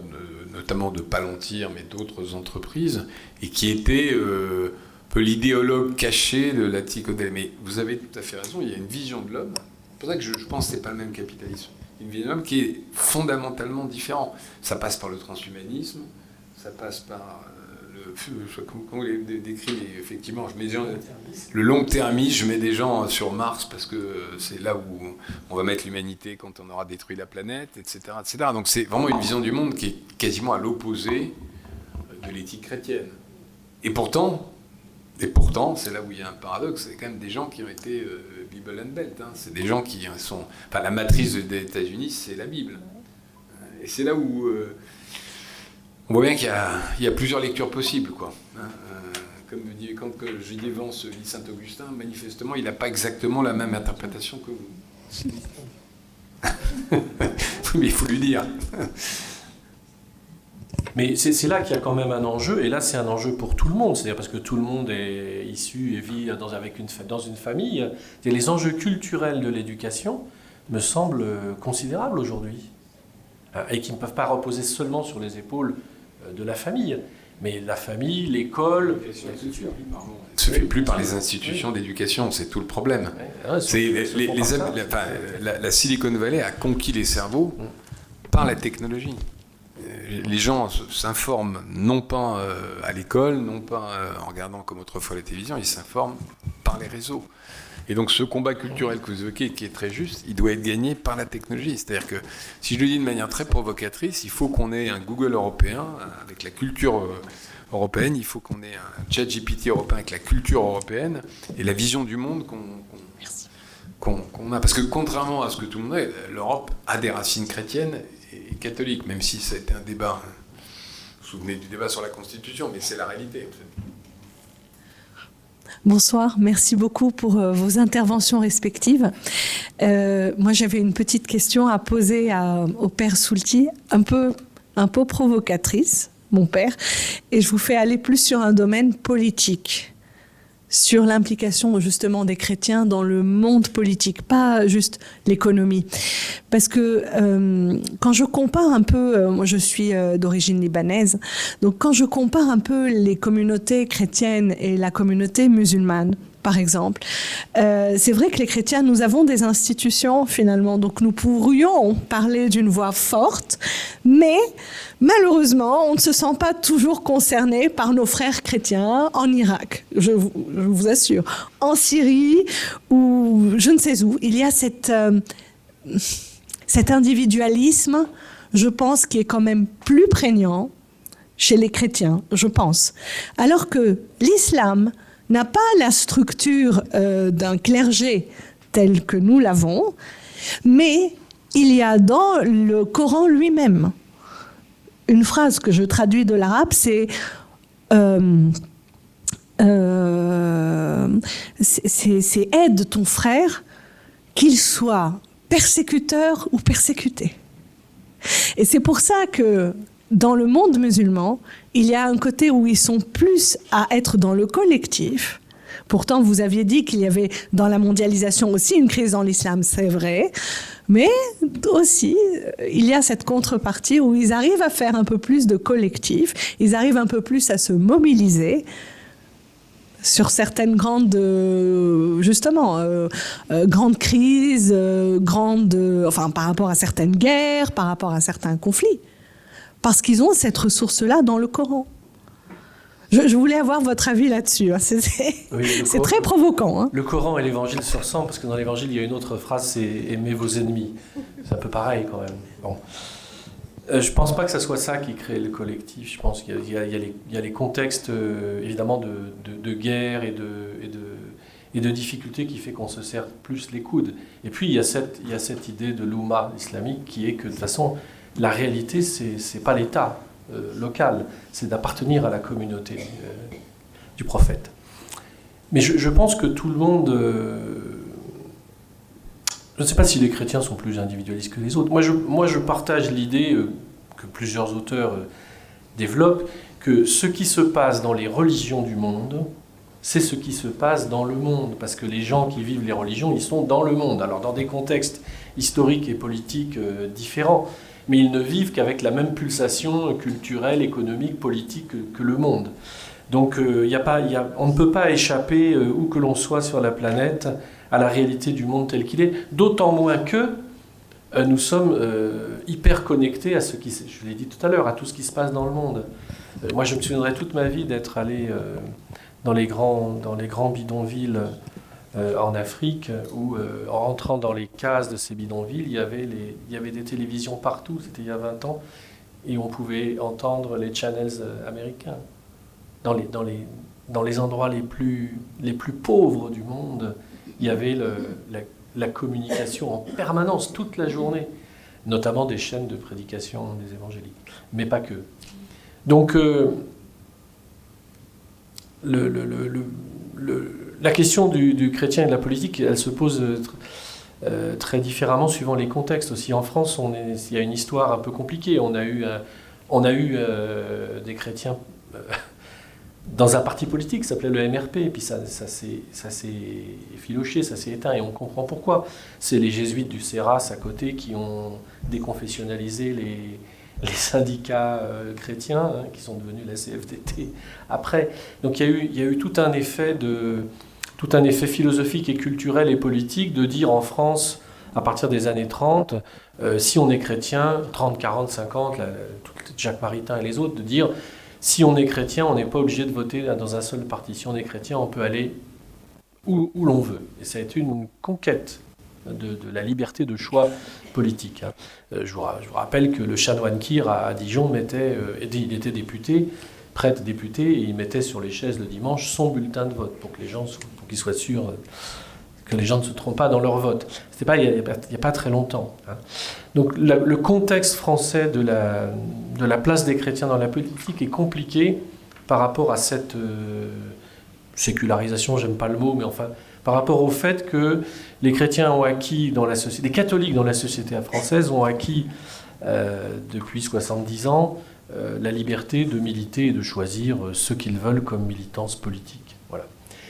notamment de Palantir, mais d'autres entreprises, et qui était un peu l'idéologue caché de la Silicon Valley. Mais vous avez tout à fait raison, il y a une vision de l'homme. C'est pour ça que je pense que ce n'est pas le même capitalisme. Une vision de l'homme qui est fondamentalement différente. Ça passe par le transhumanisme, ça passe par comment vous l'avez décrit, effectivement, je mets le long-termisme, je mets des gens sur Mars parce que c'est là où on va mettre l'humanité quand on aura détruit la planète, etc., etc. Donc c'est vraiment une vision du monde qui est quasiment à l'opposé de l'éthique chrétienne. Et pourtant, c'est là où il y a un paradoxe, c'est quand même des gens qui ont été Bible and Belt. C'est des gens qui sont... Enfin, la matrice des États-Unis, c'est la Bible. Et c'est là où... on voit bien qu'il y a plusieurs lectures possibles, quoi. Comme quand J.D. Vance lit Saint-Augustin, manifestement, il n'a pas exactement la même interprétation que vous. Mais il faut lui dire. Mais c'est là qu'il y a quand même un enjeu, et là c'est un enjeu pour tout le monde, c'est-à-dire parce que tout le monde est issu et vit dans une famille. Et les enjeux culturels de l'éducation me semblent considérables aujourd'hui, et qui ne peuvent pas reposer seulement sur les épaules de la famille, mais la famille, l'école, la culture. Ne se fait plus par les institutions d'éducation, c'est tout le problème. La Silicon Valley a conquis les cerveaux par la technologie. Les gens s'informent non pas à l'école, non pas en regardant comme autrefois la télévision, ils s'informent par les réseaux. Et donc ce combat culturel que vous évoquez, qui est très juste, il doit être gagné par la technologie. C'est-à-dire que, si je le dis de manière très provocatrice, il faut qu'on ait un Google européen avec la culture européenne, il faut qu'on ait un ChatGPT européen avec la culture européenne et la vision du monde qu'on a. Parce que contrairement à ce que tout le monde est, l'Europe a des racines chrétiennes et catholiques, même si ça a été un débat, vous vous souvenez du débat sur la Constitution, mais c'est la réalité en fait. Bonsoir, merci beaucoup pour vos interventions respectives. Moi, j'avais une petite question à poser au père Soulti, un peu provocatrice, mon père, et je vous fais aller plus sur un domaine politique, sur l'implication justement des chrétiens dans le monde politique, pas juste l'économie. Parce que quand je compare un peu, moi je suis d'origine libanaise, donc quand je compare un peu les communautés chrétiennes et la communauté musulmane, par exemple, c'est vrai que les chrétiens, nous avons des institutions finalement, donc nous pourrions parler d'une voix forte, mais malheureusement, on ne se sent pas toujours concerné par nos frères chrétiens en Irak, je vous assure, en Syrie ou je ne sais où. Il y a cet individualisme, je pense, qui est quand même plus prégnant chez les chrétiens, je pense. Alors que l'islam n'a pas la structure d'un clergé tel que nous l'avons, mais il y a dans le Coran lui-même une phrase que je traduis de l'arabe, c'est aide ton frère, qu'il soit persécuteur ou persécuté. Et c'est pour ça que dans le monde musulman, il y a un côté où ils sont plus à être dans le collectif. Pourtant, vous aviez dit qu'il y avait dans la mondialisation aussi une crise dans l'islam, c'est vrai. Mais aussi, il y a cette contrepartie où ils arrivent à faire un peu plus de collectif, ils arrivent un peu plus à se mobiliser sur certaines grandes, grandes crises, par rapport à certaines guerres, par rapport à certains conflits. Parce qu'ils ont cette ressource-là dans le Coran. Je voulais avoir votre avis là-dessus. Hein. C'est très provoquant. Hein. Le Coran et l'Évangile se ressemblent, parce que dans l'Évangile, il y a une autre phrase, c'est « aimez vos ennemis ». C'est un peu pareil quand même. Bon. Je ne pense pas que ce soit ça qui crée le collectif. Je pense qu'il y a les contextes, évidemment, de guerre et de difficultés qui fait qu'on se serre plus les coudes. Et puis, il y a cette idée de l'Oumma islamique qui est que, de toute façon, la réalité, c'est pas l'État local, c'est d'appartenir à la communauté du prophète. Mais je pense que tout le monde... je ne sais pas si les chrétiens sont plus individualistes que les autres. Moi, je partage l'idée que plusieurs auteurs développent, que ce qui se passe dans les religions du monde, c'est ce qui se passe dans le monde. Parce que les gens qui vivent les religions, ils sont dans le monde. Alors, dans des contextes historiques et politiques différents, mais ils ne vivent qu'avec la même pulsation culturelle, économique, politique que le monde. Donc on ne peut pas échapper, où que l'on soit sur la planète, à la réalité du monde tel qu'il est, d'autant moins que nous sommes hyper connectés à ce qui, je l'ai dit tout à l'heure, à tout ce qui se passe dans le monde. Moi, je me souviendrai toute ma vie d'être allé dans les grands bidonvilles en Afrique, où en rentrant dans les cases de ces bidonvilles, il y avait des télévisions partout, c'était il y a 20 ans, et on pouvait entendre les channels américains. Dans les endroits les plus pauvres du monde, il y avait la communication en permanence, toute la journée, notamment des chaînes de prédication des évangéliques, mais pas que. Donc, la question du chrétien et de la politique, elle se pose très différemment suivant les contextes. Aussi en France, il y a une histoire un peu compliquée. On a eu des chrétiens dans un parti politique qui s'appelait le MRP, et puis ça s'est filoché, ça s'est éteint, et on comprend pourquoi. C'est les jésuites du CERAS à côté qui ont déconfessionnalisé les syndicats chrétiens, qui sont devenus la CFDT après. Donc il y a eu tout un effet philosophique et culturel et politique de dire en France, à partir des années 30, si on est chrétien, 30, 40, 50, Jacques Maritain et les autres, de dire si on est chrétien, on n'est pas obligé de voter dans un seul parti. Si on est chrétien, on peut aller où l'on veut. Et ça a été une conquête de la liberté de choix politique. Je vous rappelle que le chanoine Kir à Dijon il était député, prêtre député, et il mettait sur les chaises le dimanche son bulletin de vote pour qu'ils soient sûrs que les gens ne se trompent pas dans leur vote. C'était pas il n'y a pas très longtemps. Donc le contexte français de la place des chrétiens dans la politique est compliqué par rapport à cette sécularisation, j'aime pas le mot, mais enfin, par rapport au fait que les chrétiens ont acquis dans la société, les catholiques dans la société française ont acquis depuis 70 ans la liberté de militer et de choisir ce qu'ils veulent comme militance politique. Voilà.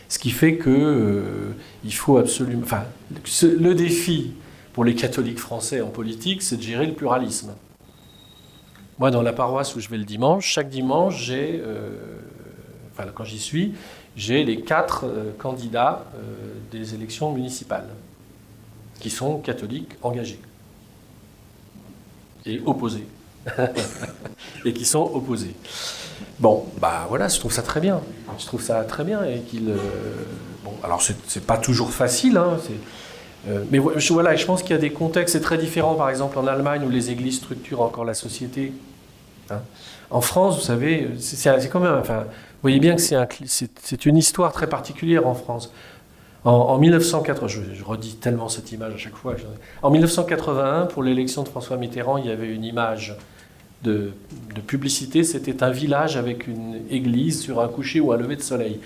Ce qui fait que il faut absolument... Enfin, le défi pour les catholiques français en politique, c'est de gérer le pluralisme. Moi, dans la paroisse où je vais le dimanche, chaque dimanche, j'ai... quand j'y suis, j'ai les 4 candidats des élections municipales qui sont catholiques engagés et opposés. Et qui sont opposés. Bon, voilà, je trouve ça très bien. Je trouve ça très bien et qu'il... alors c'est pas toujours facile, mais voilà, je pense qu'il y a des contextes, c'est très différent, par exemple en Allemagne où les églises structurent encore la société. En France, vous savez, c'est quand même... Enfin, vous voyez bien que c'est une histoire très particulière en France. En 1980, je redis tellement cette image à chaque fois. En 1981, pour l'élection de François Mitterrand, il y avait une image de publicité. C'était un village avec une église sur un coucher ou un lever de soleil.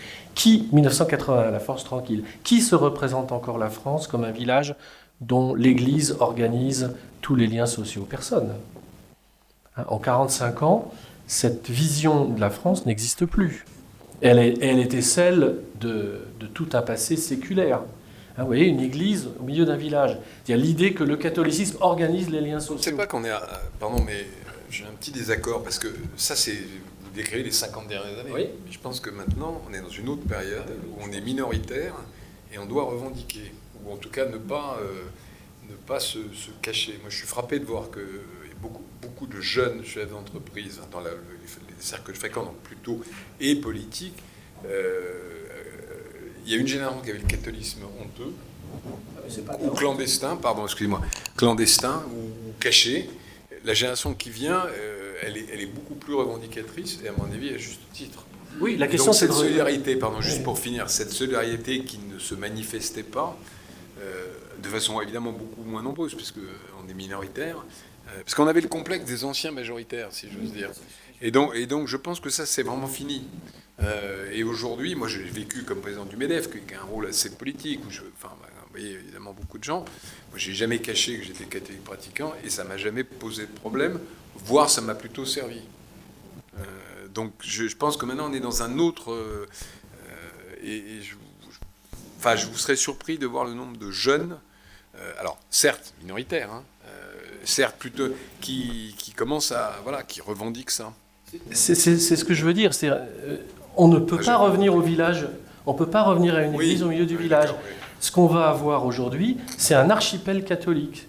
1981, la force tranquille, qui se représente encore la France comme un village dont l'église organise tous les liens sociaux? Personne. En 45 ans, cette vision de la France n'existe plus. Elle était celle de tout un passé séculaire. Vous voyez, une église au milieu d'un village. Il y a l'idée que le catholicisme organise les liens sociaux. Je ne sais pas qu'on est... Pardon, mais j'ai un petit désaccord, parce que ça, c'est... Vous décrivez les 50 dernières années. Oui. Mais je pense que maintenant, on est dans une autre période où on est minoritaire et on doit revendiquer. Ou en tout cas, ne pas se cacher. Moi, je suis frappé de voir que beaucoup de jeunes chefs d'entreprise dans les cercles que je fréquente, donc plutôt et politiques, il y a une génération qui avait le catholicisme honteux, ou clandestin, clandestin ou caché. La génération qui vient, elle est beaucoup plus revendicatrice et à mon avis à juste titre. Oui, la question c'est cette solidarité, juste pour finir, cette solidarité qui ne se manifestait pas, de façon évidemment beaucoup moins nombreuse, puisqu'on est minoritaire, parce qu'on avait le complexe des anciens majoritaires, si j'ose dire. Et donc je pense que ça, c'est vraiment fini. Et aujourd'hui, moi, j'ai vécu comme président du MEDEF, qui a un rôle assez politique, où vous voyez évidemment beaucoup de gens. Moi, j'ai jamais caché que j'étais catholique pratiquant, et ça m'a jamais posé de problème, voire ça m'a plutôt servi. Donc je pense que maintenant, on est dans un autre... je vous serais surpris de voir le nombre de jeunes, alors certes minoritaires, certes plutôt, qui commencent à... qui revendiquent ça. C'est ce que je veux dire. On ne peut pas revenir au village. On ne peut pas revenir à une église au milieu du village. Oui. Ce qu'on va avoir aujourd'hui, c'est un archipel catholique.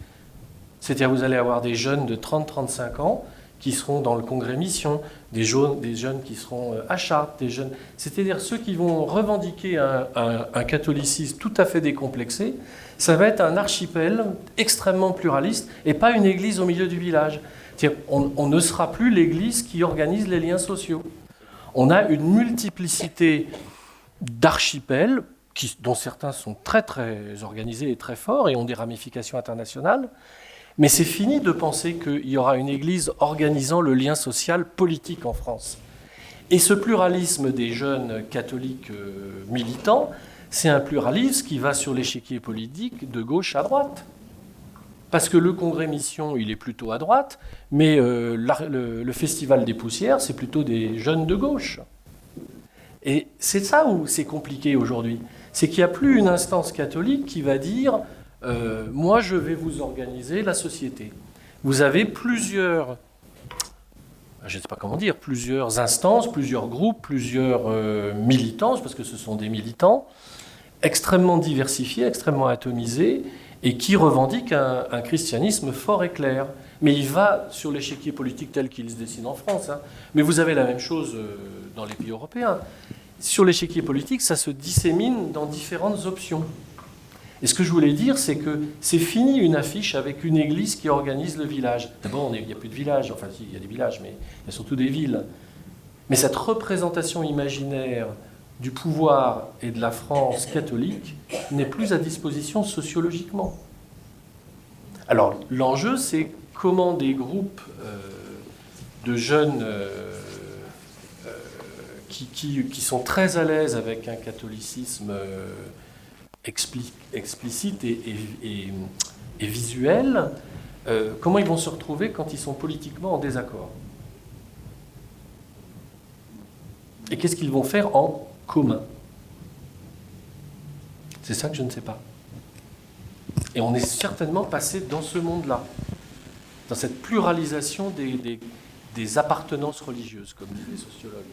C'est-à-dire vous allez avoir des jeunes de 30-35 ans qui seront dans le congrès mission, des jeunes qui seront à Chartres, des jeunes... C'est-à-dire ceux qui vont revendiquer un catholicisme tout à fait décomplexé. Ça va être un archipel extrêmement pluraliste et pas une église au milieu du village. On ne sera plus l'église qui organise les liens sociaux. On a une multiplicité d'archipels, dont certains sont très très organisés et très forts et ont des ramifications internationales, mais c'est fini de penser qu'il y aura une église organisant le lien social politique en France. Et ce pluralisme des jeunes catholiques militants, c'est un pluralisme qui va sur l'échiquier politique de gauche à droite. Parce que le congrès mission, il est plutôt à droite, mais le festival des poussières, c'est plutôt des jeunes de gauche. Et c'est ça où c'est compliqué aujourd'hui. C'est qu'il n'y a plus une instance catholique qui va dire « moi, je vais vous organiser la société ». Vous avez plusieurs, je ne sais pas comment dire, plusieurs instances, plusieurs groupes, plusieurs militants, parce que ce sont des militants, extrêmement diversifiés, extrêmement atomisés, et qui revendique un christianisme fort et clair. Mais il va sur l'échiquier politique tel qu'il se dessine en France. Mais vous avez la même chose dans les pays européens. sur l'échiquier politique, ça se dissémine dans différentes options. Et ce que je voulais dire, c'est que c'est fini une affiche avec une église qui organise le village. D'abord, il n'y a plus de village, enfin il y a des villages, mais il y a surtout des villes. Mais cette représentation imaginaire du pouvoir et de la France catholique n'est plus à disposition sociologiquement. Alors, l'enjeu, c'est comment des groupes de jeunes qui sont très à l'aise avec un catholicisme explicite et visuel, comment ils vont se retrouver quand ils sont politiquement en désaccord? Et qu'est-ce qu'ils vont faire en commun? C'est ça que je ne sais pas. Et on est certainement passé dans ce monde-là, dans cette pluralisation des appartenances religieuses, comme disent les sociologues.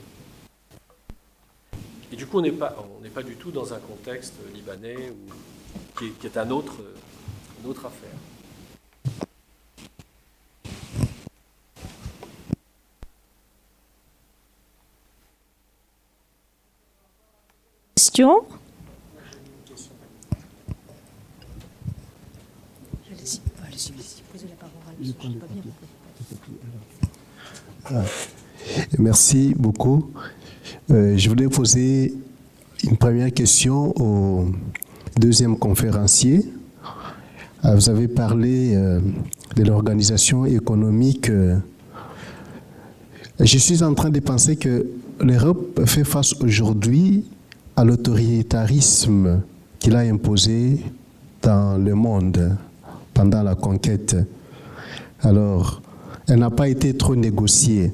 Et du coup, on n'est pas du tout dans un contexte libanais qui est une autre affaire. Question? Allez-y, posez la parole. Merci beaucoup. Je voulais poser une première question au deuxième conférencier. Vous avez parlé de l'organisation économique. Je suis en train de penser que l'Europe fait face aujourd'hui à l'autoritarisme qu'il a imposé dans le monde pendant la conquête. Alors, elle n'a pas été trop négociée.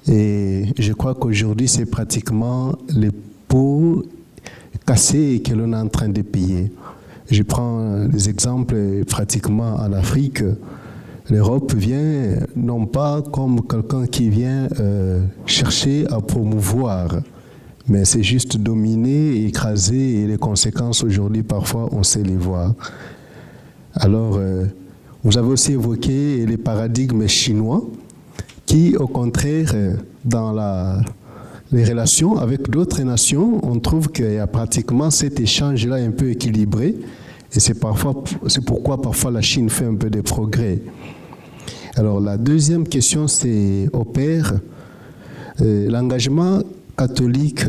Et je crois qu'aujourd'hui, c'est pratiquement les pots cassés que l'on est en train de payer. Je prends des exemples pratiquement en Afrique. L'Europe vient non pas comme quelqu'un qui vient chercher à promouvoir, mais c'est juste dominer, écraser, et les conséquences aujourd'hui, parfois, on sait les voir. Alors, vous avez aussi évoqué les paradigmes chinois, qui, au contraire, dans les relations avec d'autres nations, on trouve qu'il y a pratiquement cet échange-là un peu équilibré, et c'est pourquoi parfois la Chine fait un peu de progrès. Alors, la deuxième question, c'est au père, l'engagement catholique,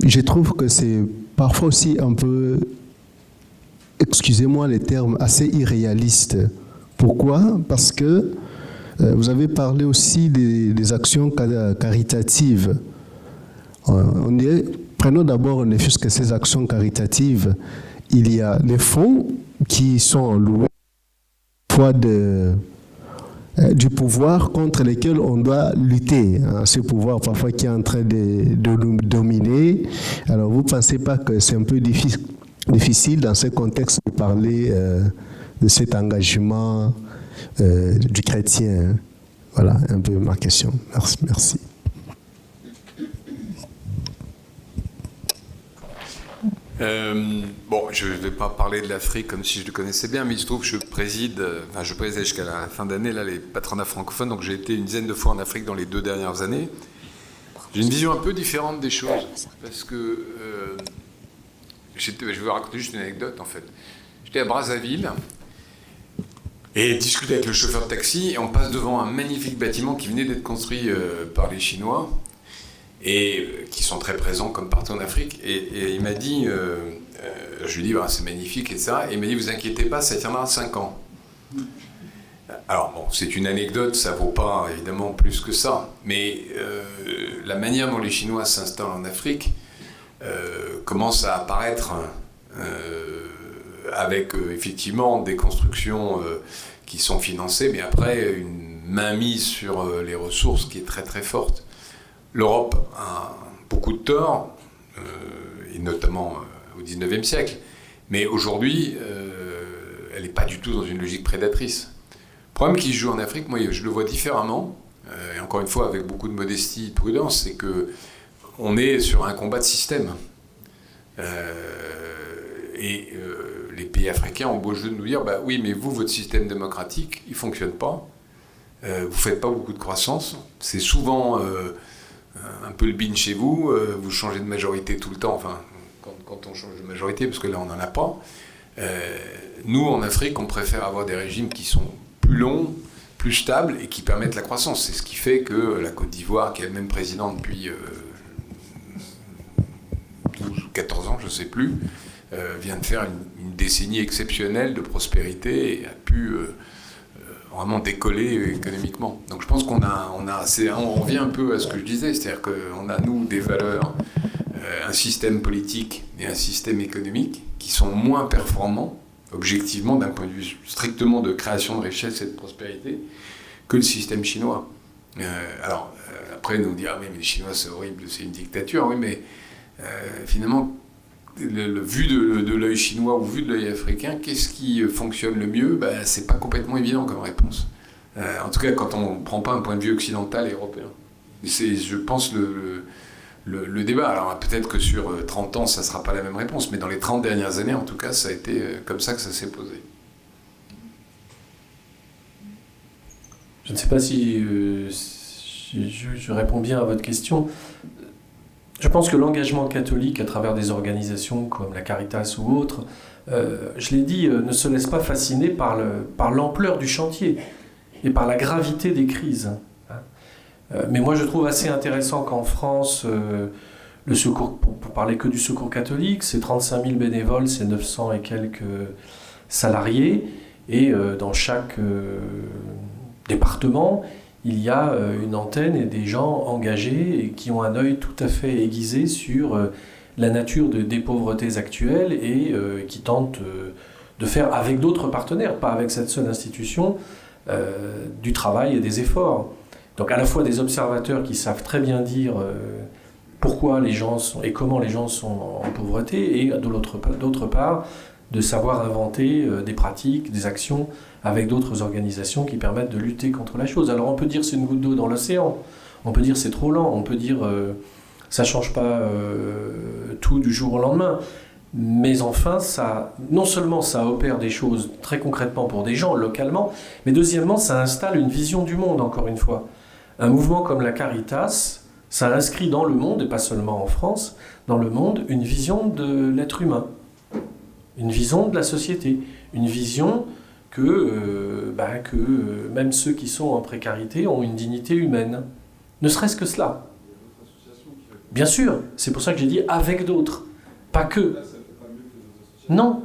je trouve que c'est parfois aussi un peu, excusez-moi les termes, assez irréaliste. Pourquoi? Parce que vous avez parlé aussi des actions caritatives. Prenons d'abord ne fût-ce que ces actions caritatives. Il y a les fonds qui sont loués du pouvoir contre lesquels on doit lutter. Ce pouvoir parfois qui est en train de nous dominer. Alors vous ne pensez pas que c'est un peu difficile dans ce contexte de parler de cet engagement du chrétien? Voilà un peu ma question. Merci. Bon, je ne vais pas parler de l'Afrique comme si je le connaissais bien, mais il se trouve que je préside jusqu'à la fin d'année là, les patronats francophones, donc j'ai été une dizaine de fois en Afrique dans les 2 dernières années. J'ai une vision un peu différente des choses, parce que je vais vous raconter juste une anecdote en fait. J'étais à Brazzaville et discutais avec le chauffeur de taxi, et on passe devant un magnifique bâtiment qui venait d'être construit par les Chinois, et qui sont très présents comme partout en Afrique. Et il m'a dit, je lui ai dit, bah, c'est magnifique, et ça. Et il m'a dit, vous inquiétez pas, ça tiendra 5 ans. Alors, bon, c'est une anecdote, ça vaut pas évidemment plus que ça. Mais la manière dont les Chinois s'installent en Afrique commence à apparaître avec effectivement des constructions qui sont financées, mais après une mainmise sur les ressources qui est très très forte. L'Europe a beaucoup de torts, et notamment au XIXe siècle, mais aujourd'hui, elle n'est pas du tout dans une logique prédatrice. Le problème qui se joue en Afrique, moi, je le vois différemment, et encore une fois avec beaucoup de modestie et de prudence, c'est qu'on est sur un combat de système. Les pays africains ont beau jeu de nous dire, bah oui, mais vous, votre système démocratique, il ne fonctionne pas, vous ne faites pas beaucoup de croissance, c'est souvent un peu le bin chez vous, vous changez de majorité tout le temps, enfin, quand on change de majorité, parce que là, on n'en a pas. Nous, en Afrique, on préfère avoir des régimes qui sont plus longs, plus stables et qui permettent la croissance. C'est ce qui fait que la Côte d'Ivoire, qui est elle-même présidente depuis 12 ou 14 ans, je ne sais plus, vient de faire une décennie exceptionnelle de prospérité et a pu vraiment décoller économiquement. Donc je pense qu'on on revient un peu à ce que je disais, c'est-à-dire qu'on a, nous, des valeurs, un système politique et un système économique qui sont moins performants, objectivement, d'un point de vue strictement de création de richesse et de prospérité, que le système chinois. Après, nous dire, ah oui, mais les Chinois, c'est horrible, c'est une dictature. Oui, mais finalement, vu de l'œil chinois ou vu de l'œil africain, qu'est-ce qui fonctionne le mieux? C'est pas complètement évident comme réponse. En tout cas, quand on ne prend pas un point de vue occidental et européen. C'est, je pense, le débat. Alors peut-être que sur 30 ans, ça ne sera pas la même réponse, mais dans les 30 dernières années, en tout cas, ça a été comme ça que ça s'est posé. Je ne sais pas si je réponds bien à votre question. Je pense que l'engagement catholique à travers des organisations comme la Caritas ou autres, je l'ai dit, ne se laisse pas fasciner par l'ampleur du chantier et par la gravité des crises. Mais moi je trouve assez intéressant qu'en France, le secours, pour parler que du secours catholique, c'est 35 000 bénévoles, c'est 900 et quelques salariés, et dans chaque département, il y a une antenne et des gens engagés et qui ont un œil tout à fait aiguisé sur la nature des pauvretés actuelles et qui tentent de faire avec d'autres partenaires, pas avec cette seule institution, du travail et des efforts. Donc à la fois des observateurs qui savent très bien dire pourquoi les gens sont et comment les gens sont en pauvreté, et d'autre part de savoir inventer des pratiques, des actions avec d'autres organisations qui permettent de lutter contre la chose. Alors on peut dire c'est une goutte d'eau dans l'océan, on peut dire c'est trop lent, on peut dire ça ne change pas tout du jour au lendemain, mais enfin ça, non seulement ça opère des choses très concrètement pour des gens localement, mais deuxièmement ça installe une vision du monde, encore une fois. Un mouvement comme la Caritas, ça inscrit dans le monde, et pas seulement en France, dans le monde, une vision de l'être humain, une vision de la société, une vision que même ceux qui sont en précarité ont une dignité humaine. Ne serait-ce que cela. Bien sûr, c'est pour ça que j'ai dit avec d'autres, pas que. Non.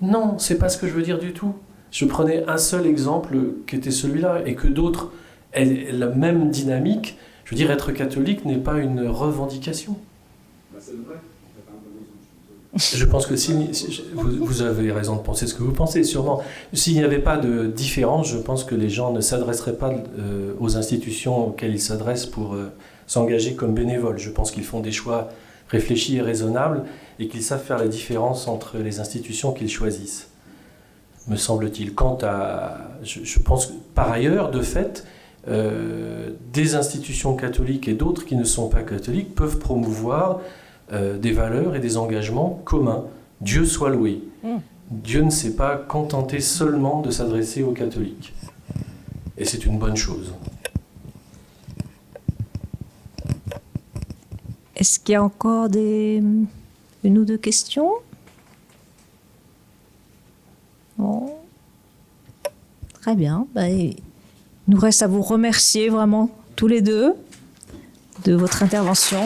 Non, c'est pas ce que je veux dire du tout. Je prenais un seul exemple qui était celui-là, et que d'autres aient la même dynamique. Je veux dire, être catholique n'est pas une revendication. Je pense que vous avez raison de penser ce que vous pensez, sûrement. S'il n'y avait pas de différence, je pense que les gens ne s'adresseraient pas aux institutions auxquelles ils s'adressent pour s'engager comme bénévoles. Je pense qu'ils font des choix réfléchis et raisonnables et qu'ils savent faire la différence entre les institutions qu'ils choisissent, me semble-t-il. Quant à... Je pense que, par ailleurs, de fait, des institutions catholiques et d'autres qui ne sont pas catholiques peuvent promouvoir des valeurs et des engagements communs. Dieu soit loué. Dieu ne s'est pas contenté seulement de s'adresser aux catholiques. Et c'est une bonne chose. Est-ce qu'il y a encore une ou deux questions? Bon. Très bien. Il nous reste à vous remercier vraiment tous les deux de votre intervention.